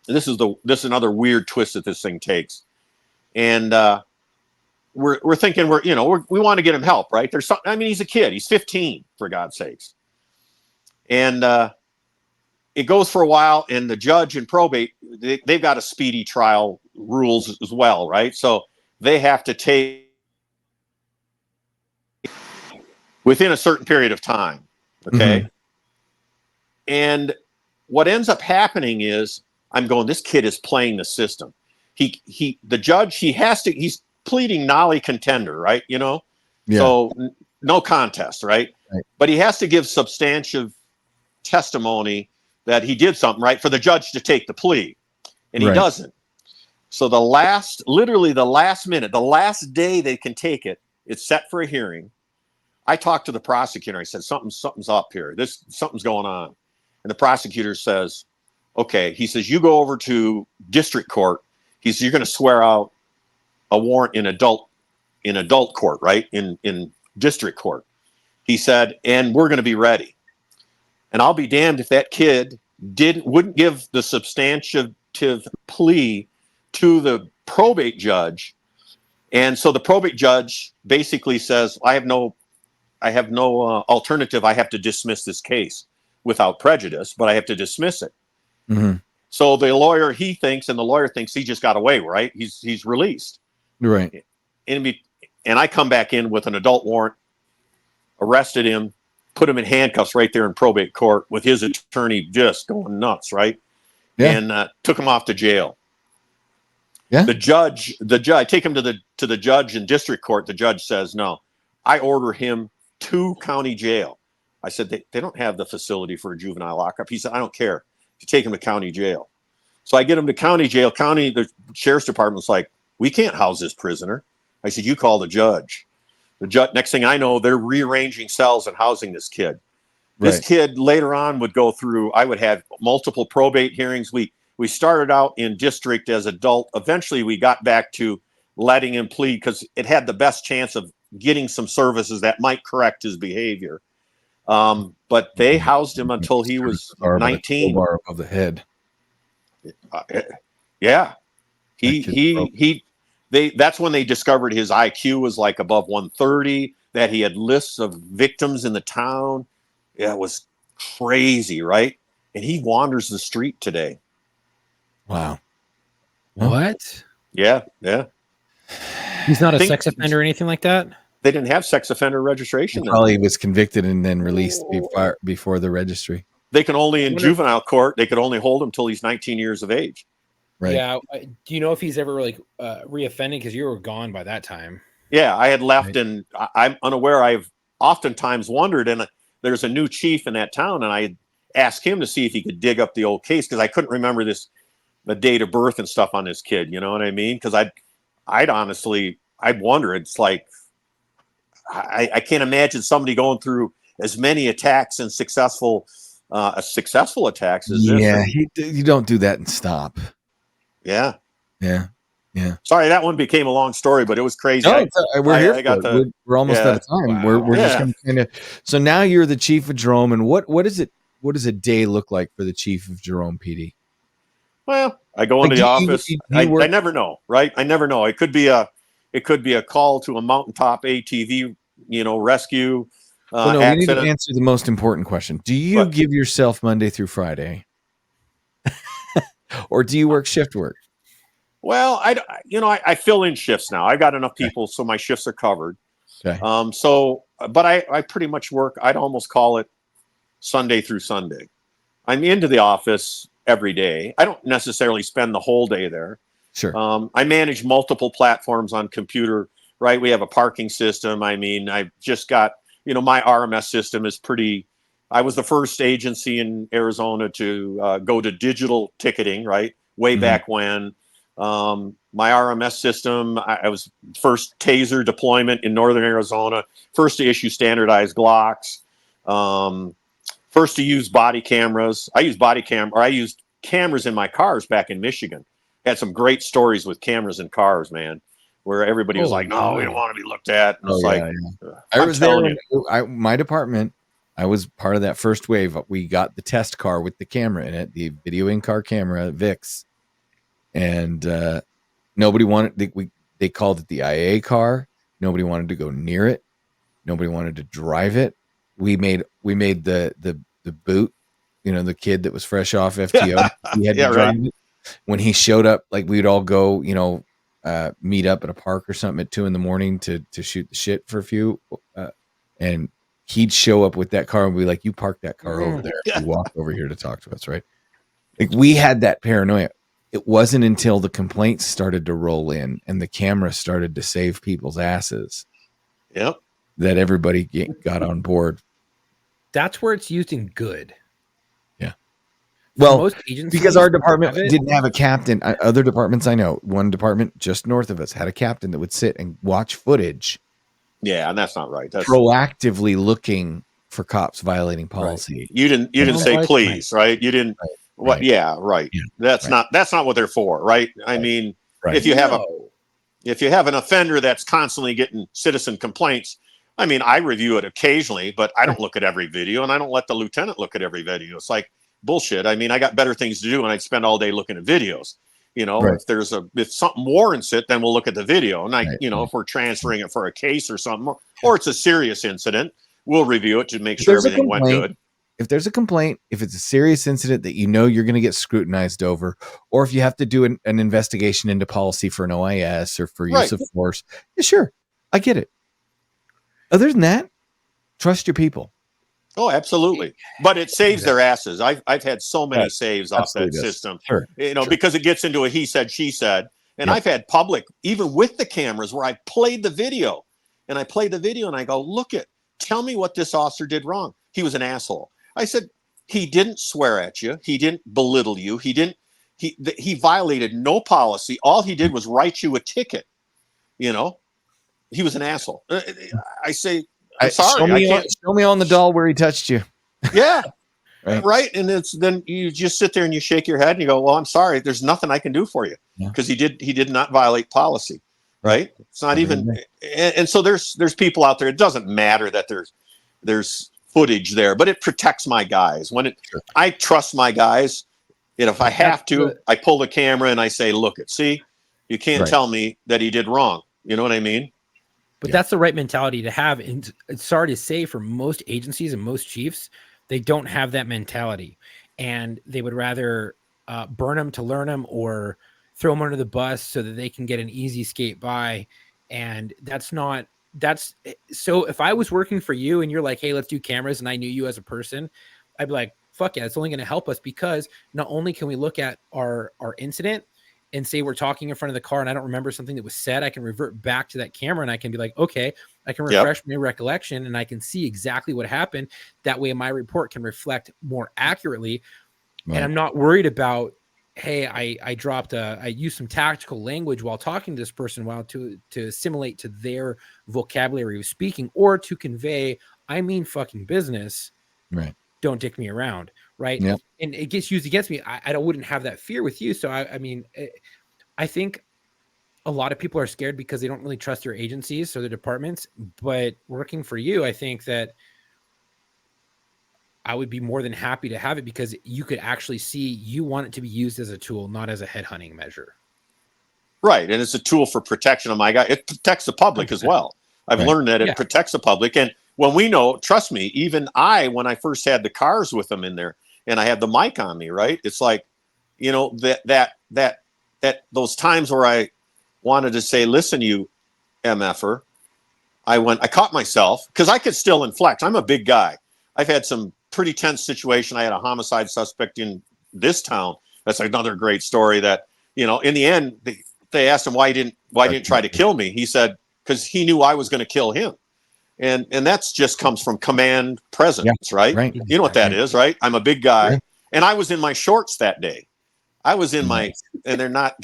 And this is another weird twist that this thing takes. And we're thinking we want to get him help, right? He's a kid. He's 15, for God's sakes. And it goes for a while, and the judge in probate, they've got a speedy trial rules as well, right? So they have to take within a certain period of time. Okay. And what ends up happening is I'm going, this kid is playing the system. The judge, he's pleading nollie contender, right? So no contest, right? But he has to give substantive testimony that he did something, right? For the judge to take the plea, and he doesn't. So literally the last minute, the last day they can take it, it's set for a hearing. I talked to the prosecutor. I said, something's up here. Something's going on. And the prosecutor says, okay. He says, you go over to district court. He says, you're going to swear out a warrant in adult court, right? In district court. He said, and we're going to be ready. And I'll be damned if that kid wouldn't give the substantive plea to the probate judge. And so the probate judge basically says, I have no alternative. I have to dismiss this case without prejudice, but I have to dismiss it. So the lawyer thinks he just got away, right? He's released. Right. And I come back in with an adult warrant, arrested him, put him in handcuffs right there in probate court with his attorney just going nuts, right? Yeah. And took him off to jail. Yeah. The judge, I take him to the judge in district court. The judge says, no, I order him to county jail. I said, they don't have the facility for a juvenile lockup. He said, I don't care. You take him to county jail. So I get him to county jail. The sheriff's department's like, we can't house this prisoner. I said, you call the judge. The judge. Next thing I know, they're rearranging cells and housing this kid. This kid later on would go through, I would have multiple probate hearings. We started out in district as adult. Eventually we got back to letting him plead because it had the best chance of getting some services that might correct his behavior. But they housed him until he was 19. Bar above the head. Yeah. That's when they discovered his IQ was like above 130, that he had lists of victims in the town. Yeah, it was crazy, right? And he wanders the street today. Wow. What? Yeah. He's not a sex offender or anything like that? They didn't have sex offender registration. He probably was convicted and then released before the registry. They can only, in juvenile court, they could only hold him till he's 19 years of age. Right. Yeah. Do you know if he's ever reoffended? Because you were gone by that time. Yeah, I had left, and I'm unaware. I've oftentimes wondered, and there's a new chief in that town, and I asked him to see if he could dig up the old case because I couldn't remember the date of birth and stuff on this kid. You know what I mean? Because I'd honestly, I'd wonder. It's like, I can't imagine somebody going through as many attacks and successful attacks as this. Yeah, you don't do that and stop. Yeah. Yeah. Sorry, that one became a long story, but it was crazy. No, we're here. We're almost out of time. Wow. We're just going to kind of. So now you're the chief of Jerome, and what is it? What does a day look like for the chief of Jerome PD? Well, I go into the office. I never know, right? I never know. It could be a call to a mountaintop ATV, rescue. We need to answer the most important question. Do you give yourself Monday through Friday, or do you work shift work? Well, I fill in shifts now. I got enough people, so my shifts are covered. Okay. But I pretty much work. I'd almost call it Sunday through Sunday. I'm into the office every day. I don't necessarily spend the whole day there. Sure. I manage multiple platforms on computer. Right. We have a parking system. I mean, I've just got, my RMS system is pretty. I was the first agency in Arizona to go to digital ticketing. Right. Way back when. My RMS system, I was first taser deployment in Northern Arizona, first to issue standardized Glocks, first to use body cameras. I used cameras in my cars back in Michigan. Had some great stories with cameras in cars, man, where everybody was like, no, we don't want to be looked at. And it's I was there. My department, I was part of that first wave. We got the test car with the camera in it, the video in-car camera, VIX. And nobody wanted. They called it the IA car. Nobody wanted to go near it. Nobody wanted to drive it. We made the boot. The kid that was fresh off FTO. He had to drive it. When he showed up, like we'd all go, meet up at a park or something at 2 a.m. to shoot the shit for a few, and he'd show up with that car and be like, "You park that car over there. You walk over here to talk to us, right?" Like we had that paranoia. It wasn't until the complaints started to roll in and the camera started to save people's asses. Yep. That everybody got on board. That's where it's used in good. Yeah. Well, most agencies, because our department didn't have a captain. Other departments, I know, one department just north of us had a captain that would sit and watch footage. Yeah, and that's not right. That's proactively looking for cops violating policy. Right. You didn't say please, right? You didn't. Right. What? Right. Yeah, right. Yeah. That's not what they're for, right? I mean, if you have an offender that's constantly getting citizen complaints, I mean, I review it occasionally, but I don't look at every video, and I don't let the lieutenant look at every video. It's like bullshit. I mean, I got better things to do, and I'd spend all day looking at videos. If something warrants it, then we'll look at the video. And if we're transferring it for a case or something, or it's a serious incident, we'll review it to make sure everything went good. If there's a complaint, if it's a serious incident that you're going to get scrutinized over, or if you have to do an investigation into policy for an OIS or for use of force, yeah, sure, I get it. Other than that, trust your people. Oh, absolutely. But it saves their asses. I've had so many saves off that system, because it gets into a he said, she said. And I've had public, even with the cameras, where I played the video and I go, tell me what this officer did wrong. He was an asshole. I said, he didn't swear at you. He didn't belittle you. He violated no policy. All he did was write you a ticket. He was an asshole. I say, I'm sorry. Show me on the doll where he touched you. Yeah. Right. And then you just sit there and you shake your head and you go, well, I'm sorry. There's nothing I can do for you because he did not violate policy. Right. It's not even. And so there's people out there. It doesn't matter that there's footage there, but it protects my guys. I trust my guys. If I have to, I pull the camera and I say, look, you can't tell me that he did wrong. You know what I mean? But that's the right mentality to have. And it's sorry to say, for most agencies and most chiefs, they don't have that mentality, and they would rather burn them to learn them or throw them under the bus so that they can get an easy skate by. And so if I was working for you and you're like, hey, let's do cameras, and I knew you as a person, I'd be like, fuck yeah, it's only going to help us, because not only can we look at our incident and say we're talking in front of the car and I don't remember something that was said, I can revert back to that camera and I can be like, okay, I can refresh my recollection and I can see exactly what happened. That way my report can reflect more accurately. Right. And I'm not worried about hey, I used some tactical language while talking to this person, while to assimilate to their vocabulary of speaking, or to convey, I mean fucking business. Right. Don't dick me around. Right. Yep. And it gets used against me. I wouldn't have that fear with you. So I mean, I think a lot of people are scared because they don't really trust their agencies or their departments. But working for you, I think that I would be more than happy to have it, because you could actually see you want it to be used as a tool, not as a headhunting measure. Right. And it's a tool for protection of my guy. It protects the public as well. I've learned that it protects the public. And when we know, trust me, even when I first had the cars with them in there and I had the mic on me, right? It's like, you know, that those times where I wanted to say, listen, you MFer, I caught myself because I could still inflect. I'm a big guy. I've had some pretty tense situation. I had a homicide suspect in this town. That's another great story that, you know, in the end, they asked him why he didn't try to kill me. He said, because he knew I was going to kill him. And that's just comes from command presence, right? Right. You know what that is, right? I'm a big guy, and I was in my shorts that day. I was in my, and they're not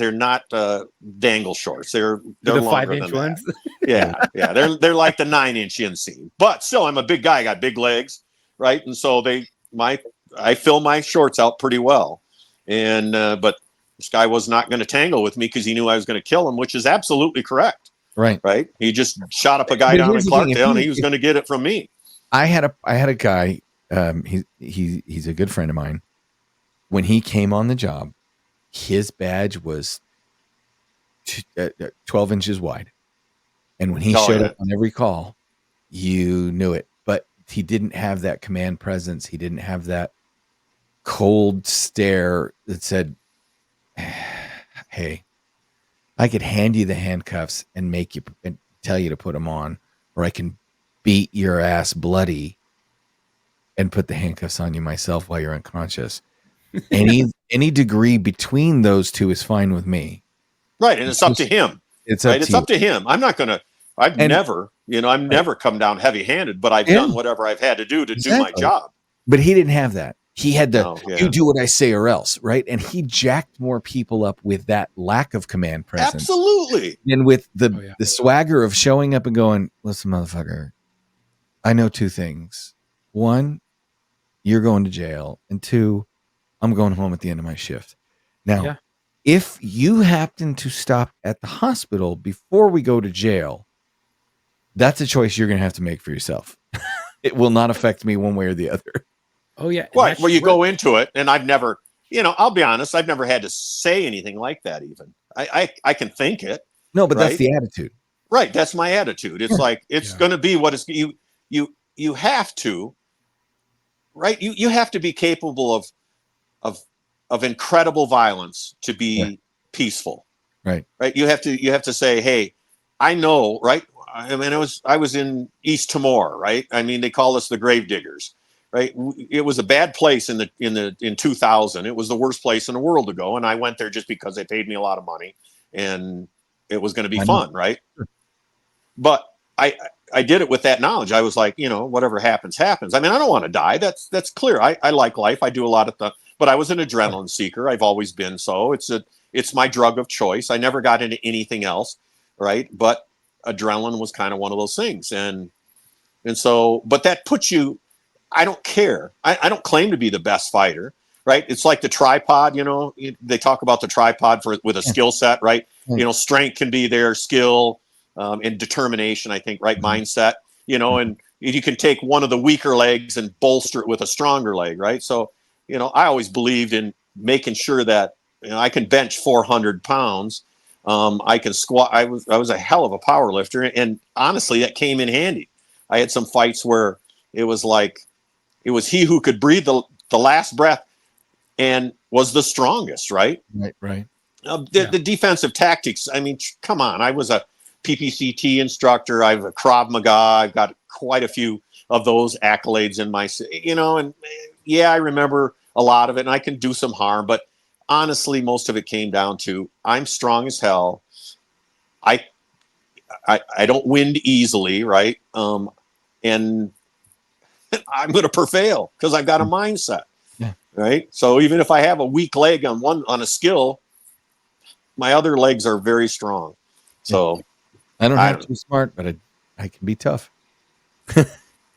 dangle shorts. They're the longer 5-inch than ones. that. Yeah. They're like the 9-inch inseam, but still, I'm a big guy. I got big legs, right? And so I fill my shorts out pretty well, and but this guy was not going to tangle with me because he knew I was going to kill him, which is absolutely correct. Right. He just shot up a guy down in Clarkdale, and he was going to get it from me. I had a guy. He's a good friend of mine. When he came on the job, his badge was 12 inches wide, and when he showed up on every call, you knew it. But he didn't have that command presence. He didn't have that cold stare that said, hey, I could hand you the handcuffs and make you and tell you to put them on, or I can beat your ass bloody and put the handcuffs on you myself while you're unconscious. Any degree between those two is fine with me. Right. And it's up to him. It's up to him. I'm not going to, I've never come down heavy handed, but I've done whatever I've had to do my job. But he didn't have that. He had you do what I say or else, right? And he jacked more people up with that lack of command presence. Absolutely. And with the swagger of showing up and going, listen, motherfucker, I know two things. One, you're going to jail. And two, I'm going home at the end of my shift. Now, if you happen to stop at the hospital before we go to jail, that's a choice you're going to have to make for yourself. It will not affect me one way or the other. Oh, yeah. Right. Well, you go into it, and I've never, I'll be honest, I've never had to say anything like that even. I can think it. No, but that's the attitude. Right. That's my attitude. It's like, it's going to be what it's, you have to, right? You have to be capable of incredible violence to be peaceful. Right. Right. You have to say, hey, I know, right? I mean, I was in East Timor, right? I mean, they call us the grave diggers, right? It was a bad place in 2000. It was the worst place in the world to go. And I went there just because they paid me a lot of money and it was going to be fun. Right. Sure. But I did it with that knowledge. I was like, whatever happens, happens. I mean, I don't want to die. That's clear. I like life. I do a lot of stuff, but I was an adrenaline seeker. I've always been so. It's my drug of choice. I never got into anything else, right? But adrenaline was kind of one of those things. And so, but that puts you, I don't care. I don't claim to be the best fighter, right? It's like the tripod, they talk about the tripod with a skill set, right? Strength can be there, skill, and determination, I think, right? Mindset, and you can take one of the weaker legs and bolster it with a stronger leg, right? So, I always believed in making sure that I can bench 400 pounds. I can squat. I was a hell of a power lifter. And honestly, that came in handy. I had some fights where it was like, it was he who could breathe the last breath and was the strongest, right? Right. The defensive tactics. I mean, come on. I was a PPCT instructor. I've a Krav Maga. I've got quite a few of those accolades in my, and I remember a lot of it and I can do some harm, but honestly, most of it came down to I'm strong as hell. I don't win easily, right? And I'm going to prevail because I've got a mindset. Yeah. right? So even if I have a weak leg on a skill, my other legs are very strong. So I don't have to be smart, but I can be tough.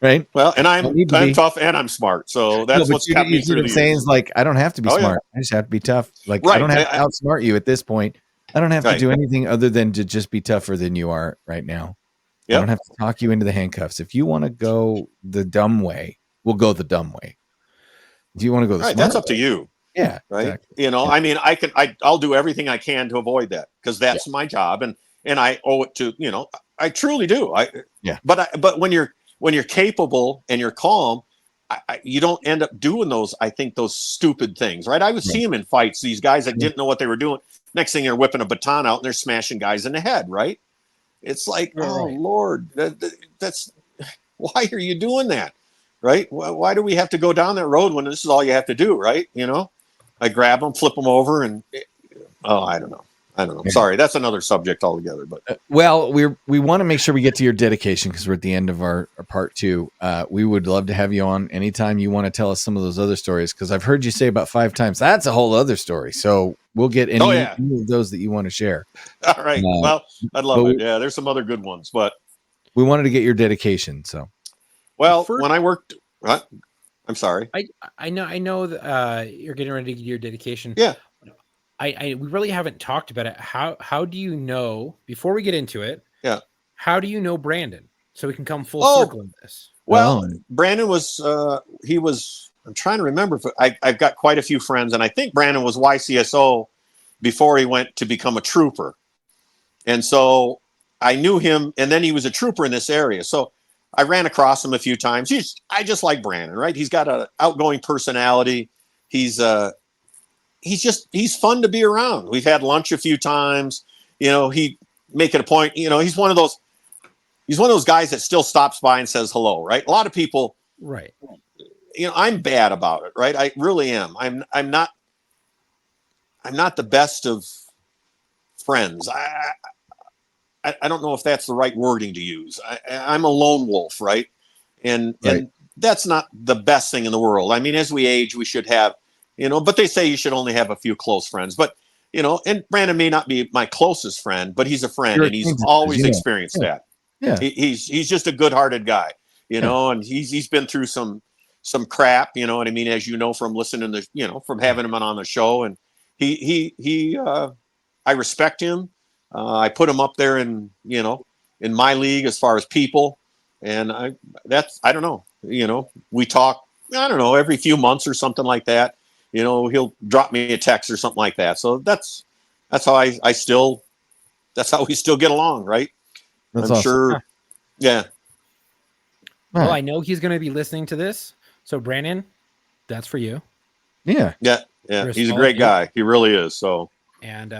Right? Well, and I'm need to be. tough and I'm smart. So that's what's kept me through the saying years. is like, I don't have to be Oh, yeah. smart. I just have to be tough. Like, I Right. don't have to outsmart you at this point. I don't have to Right. do anything other than to just be tougher than you are right now. I Yep. don't have to talk you into the handcuffs. If you want to go the dumb way, we'll go the dumb way. If you want to go the Right. smart That's up to way, you. yeah. Right. Exactly. You know, Yeah. I mean, I'll do everything I can to avoid that because that's my job. And I owe it to, you know, I truly do. But when you're capable and you're calm, you don't end up doing those stupid things, right? I would see them in fights, these guys that didn't know what they were doing. Next thing they're whipping a baton out and they're smashing guys in the head, right? It's like, oh, Lord, that's why are you doing that? Right? Why do we have to go down that road when this is all you have to do, right? You know, I grab them, flip them over, and I don't know. Yeah. Sorry, that's another subject altogether. But well, we want to make sure we get to your dedication because we're at the end of our part 2. We would love to have you on anytime you want to tell us some of those other stories because I've heard you say about 5 times. That's a whole other story. So we'll get any of those that you want to share. All right. Well, I'd love it. Yeah, there's some other good ones, but we wanted to get your dedication. So, well, when I worked, I'm sorry. I know that you're getting ready to get your dedication. Yeah. We really haven't talked about it. How do you know, before we get into it? Yeah. How do you know Brandon? So we can come full circle in this. Well, Brandon was I'm trying to remember if I've got quite a few friends, and I think Brandon was YCSO before he went to become a trooper. And so I knew him, and then he was a trooper in this area. So I ran across him a few times. I just like Brandon, right? He's got an outgoing personality. He's fun to be around. We've had lunch a few times. You know, he make it a point. You know, he's one of those guys that still stops by and says hello, right? A lot of people, right? You know, I'm bad about it, right? I really am. I'm not the best of friends. I don't know if that's the right wording to use. I'm a lone wolf, right? And that's not the best thing in the world. I mean, as we age, we should have, you know, but they say you should only have a few close friends. But, you know, and Brandon may not be my closest friend, but he's a friend, and he's always experienced that. Yeah. He's just a good-hearted guy, you know, and he's been through some crap, you know what I mean, as you know, from listening to, you know, from having him on the show. And I respect him. I put him up there in my league as far as people. And I don't know, you know, we talk, I don't know, every few months or something like that. You know, he'll drop me a text or something like that. So that's how that's how we still get along, right? That's I'm awesome. sure. Yeah. Well, I know he's going to be listening to this. So Brandon, that's for you. Yeah. Yeah. Yeah. He's a great guy. He really is. So, and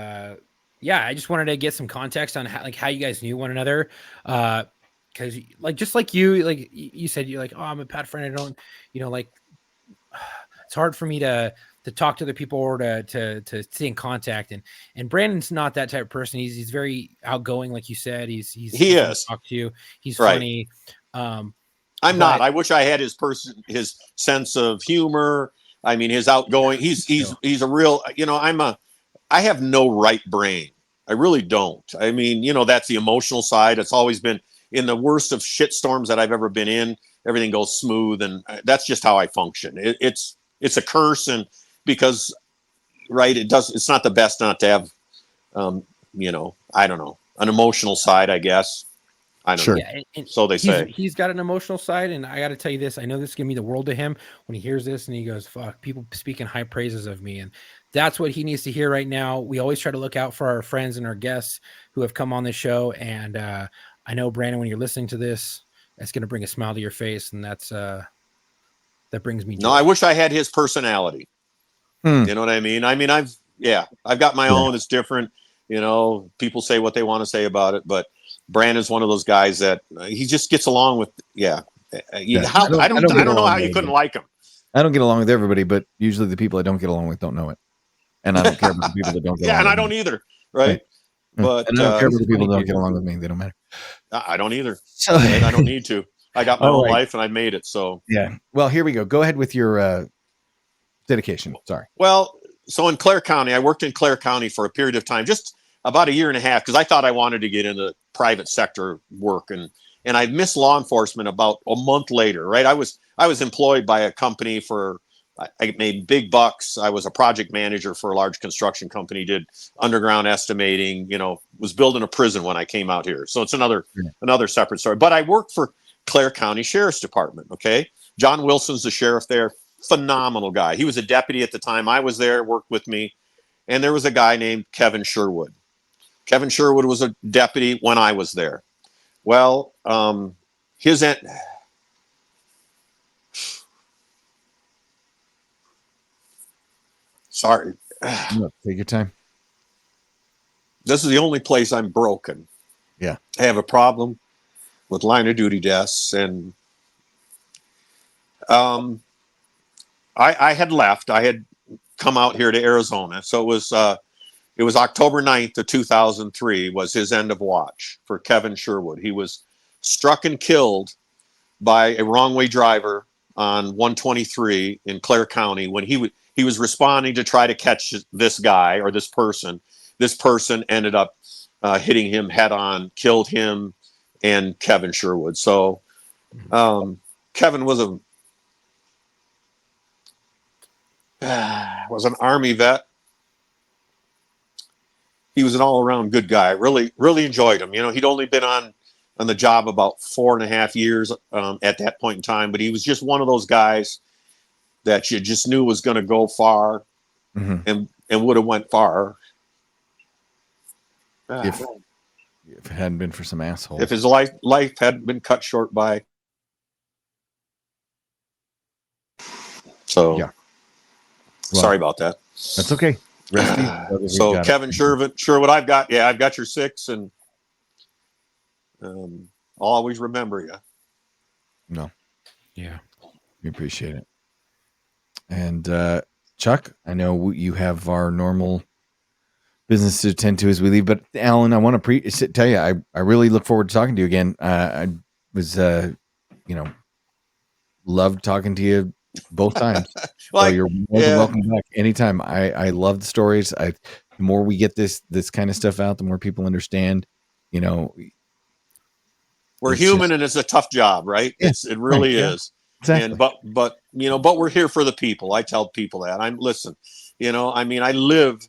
yeah, I just wanted to get some context on how you guys knew one another. Because just like you said, you're like, oh, I'm a Pat friend. I don't, you know, like it's hard for me to talk to other people or to stay in contact. And Brandon's not that type of person. He's very outgoing, like you said. He is talk to you. He's funny. I'm not. I wish I had his sense of humor. I mean, his outgoing. He's a real. You know, I have no right brain. I really don't. I mean, you know, that's the emotional side. It's always been in the worst of shit storms that I've ever been in. Everything goes smooth, and that's just how I function. It's a curse, and because it's not the best not to have, you know, I don't know, an emotional side, I guess. I don't know. Yeah, so they say. He's got an emotional side, and I got to tell you this. I know this is going to mean the world to him when he hears this, and he goes, fuck, people speaking high praises of me. And that's what he needs to hear right now. We always try to look out for our friends and our guests who have come on the show. And I know, Brandon, when you're listening to this, that's going to bring a smile to your face. And that brings me joy. No, I wish I had his personality. You know what I mean? I mean, I've got my own. It's different. You know, people say what they want to say about it, but Brandon's one of those guys that he just gets along with. I don't know how you couldn't like him. I don't get along with everybody, but usually the people I don't get along with don't know it, and I don't care about the people that don't get along. Yeah, and I don't either, right? But and I don't care about the people that don't get along with me. They don't matter. I don't either. So I don't need to. I got my own life, and I made it. So yeah. Well, here we go. Go ahead with your dedication. Sorry. Well, so in Clare County, I worked in Clare County for a period of time, just about a year and a half, because I thought I wanted to get into private sector work, and I missed law enforcement about a month later. Right, I was employed by a company for. I made big bucks. I was a project manager for a large construction company, did underground estimating, was building a prison when I came out here. So it's another separate story. But I worked for Clare County Sheriff's Department. Okay. John Wilson's the sheriff there. Phenomenal guy. He was a deputy at the time I was there, worked with me. And there was a guy named Kevin Sherwood. Kevin Sherwood was a deputy when I was there. Well, his end. Sorry. No, take your time. This is the only place I'm broken. Yeah. I have a problem with line of duty deaths, and I had left. I had come out here to Arizona. So it was October 9th of 2003 was his end of watch for Kevin Sherwood. He was struck and killed by a wrong way driver on 123 in Clare County when he was responding to try to catch this guy or this person. This person ended up hitting him head on, killed him and Kevin Sherwood. So Kevin was an Army vet. He was an all-around good guy. Really, really enjoyed him. He'd only been on the job about 4.5 years at that point in time, but he was just one of those guys that you just knew was going to go far and would have went far. If it hadn't been for some asshole. If his life hadn't been cut short by. So, yeah. Well, sorry about that. That's okay. So Kevin Sherwood, I've got your 6, and I'll always remember you. No. Yeah. We appreciate it. And Chuck, I know you have our normal business to attend to as we leave, but Alan, I want to tell you, I really look forward to talking to you again. I was, loved talking to you both times. So you're more than welcome back anytime. I love the stories. The more we get this kind of stuff out, the more people understand, we're human and it's a tough job, right? Yeah, it really is. Exactly. And but we're here for the people. I tell people that. I live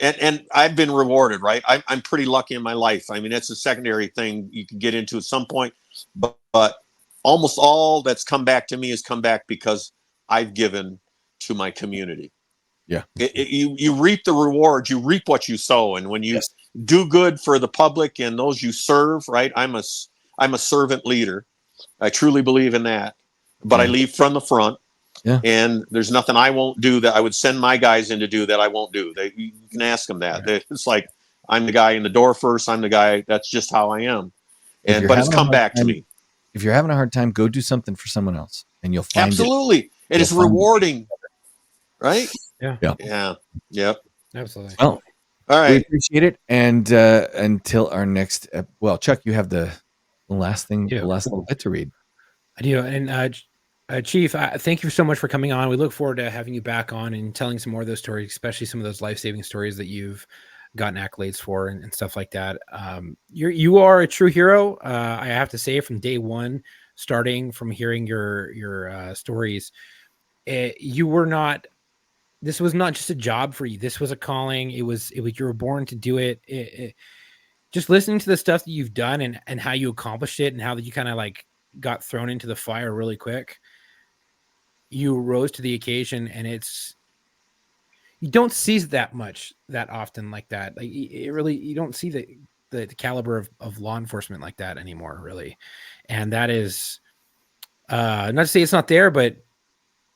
and I've been rewarded, right? I'm pretty lucky in my life. I mean, that's a secondary thing you can get into at some point, but almost all that's come back to me has come back because I've given to my community. Yeah. You reap the rewards, you reap what you sow. And when you do good for the public and those you serve, right? I'm a servant leader. I truly believe in that, but I leave from the front. Yeah. And there's nothing I won't do that I would send my guys in to do that I won't do. You can ask them that. Yeah. It's like, I'm the guy in the door first. I'm the guy. That's just how I am. But it's come back to me. If you're having a hard time, go do something for someone else and you'll find Absolutely. And it's rewarding. Right? Yeah. Yeah. Yep. Absolutely. Well, all right. We appreciate it. And until our next, Chuck, you have the last thing, the last little bit to read. I do. And Chief, thank you so much for coming on. We look forward to having you back on and telling some more of those stories, especially some of those life-saving stories that you've gotten accolades for and stuff like that. You are a true hero. I have to say, from day one, starting from hearing your stories, you were not. This was not just a job for you. This was a calling. It was you were born to do it. Just listening to the stuff that you've done and how you accomplished it and how that you kind of like got thrown into the fire really quick. You rose to the occasion, and you don't see that often like that. Like you don't see the caliber of law enforcement like that anymore, really. And that is not to say it's not there, but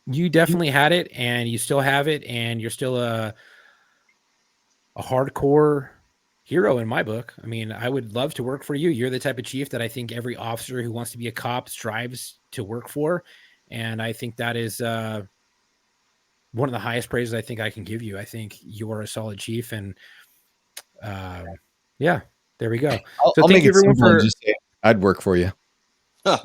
you definitely had it, and you still have it, and you're still a hardcore hero in my book. I mean, I would love to work for you. You're the type of chief that I think every officer who wants to be a cop strives to work for. And I think that is one of the highest praises I think I can give you. I think you're a solid chief, and there we go. I'll make it simple and just say I'd work for you.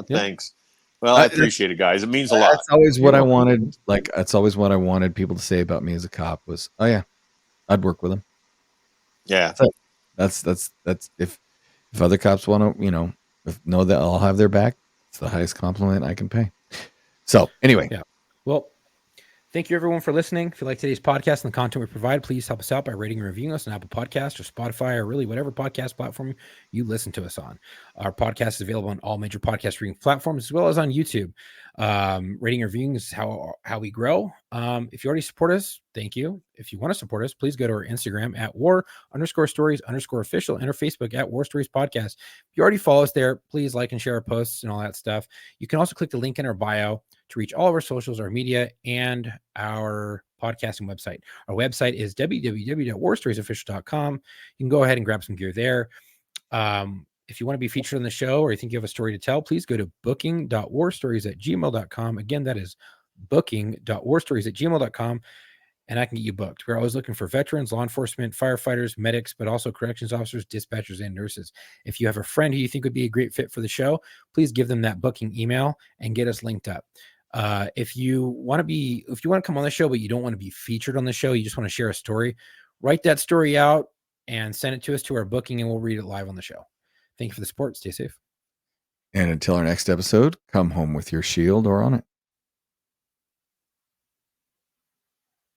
Thanks. Well, I appreciate it, guys. It means a lot. That's always what You're I welcome. wanted. Like, that's always what I wanted people to say about me as a cop was, oh yeah, I'd work with him. Yeah. That's if other cops want to, know that I'll have their back, it's the highest compliment I can pay. So anyway, Yeah. Well, thank you everyone for listening. If you like today's podcast and the content we provide, please help us out by rating and reviewing us on Apple Podcasts or Spotify or really whatever podcast platform you listen to us on. Our podcast is available on all major podcast reading platforms as well as on YouTube. Rating and reviewing is how we grow. If you already support us, thank you. If you want to support us, please go to our Instagram at war_stories_official and our Facebook at War Stories Podcast. If you already follow us there, please like and share our posts and all that stuff. You can also click the link in our bio to reach all of our socials, our media, and our podcasting website. Our website is www.warstoriesofficial.com. You can go ahead and grab some gear there. If you want to be featured on the show or you think you have a story to tell, please go to booking.warstories@gmail.com. Again, that is booking.warstories@gmail.com, and I can get you booked. We're always looking for veterans, law enforcement, firefighters, medics, but also corrections officers, dispatchers, and nurses. If you have a friend who you think would be a great fit for the show, please give them that booking email and get us linked up. If you want to come on the show, but you don't want to be featured on the show, you just want to share a story, write that story out and send it to us to our booking and we'll read it live on the show. Thank you for the support. Stay safe. and until our next episode, come home with your shield or on it.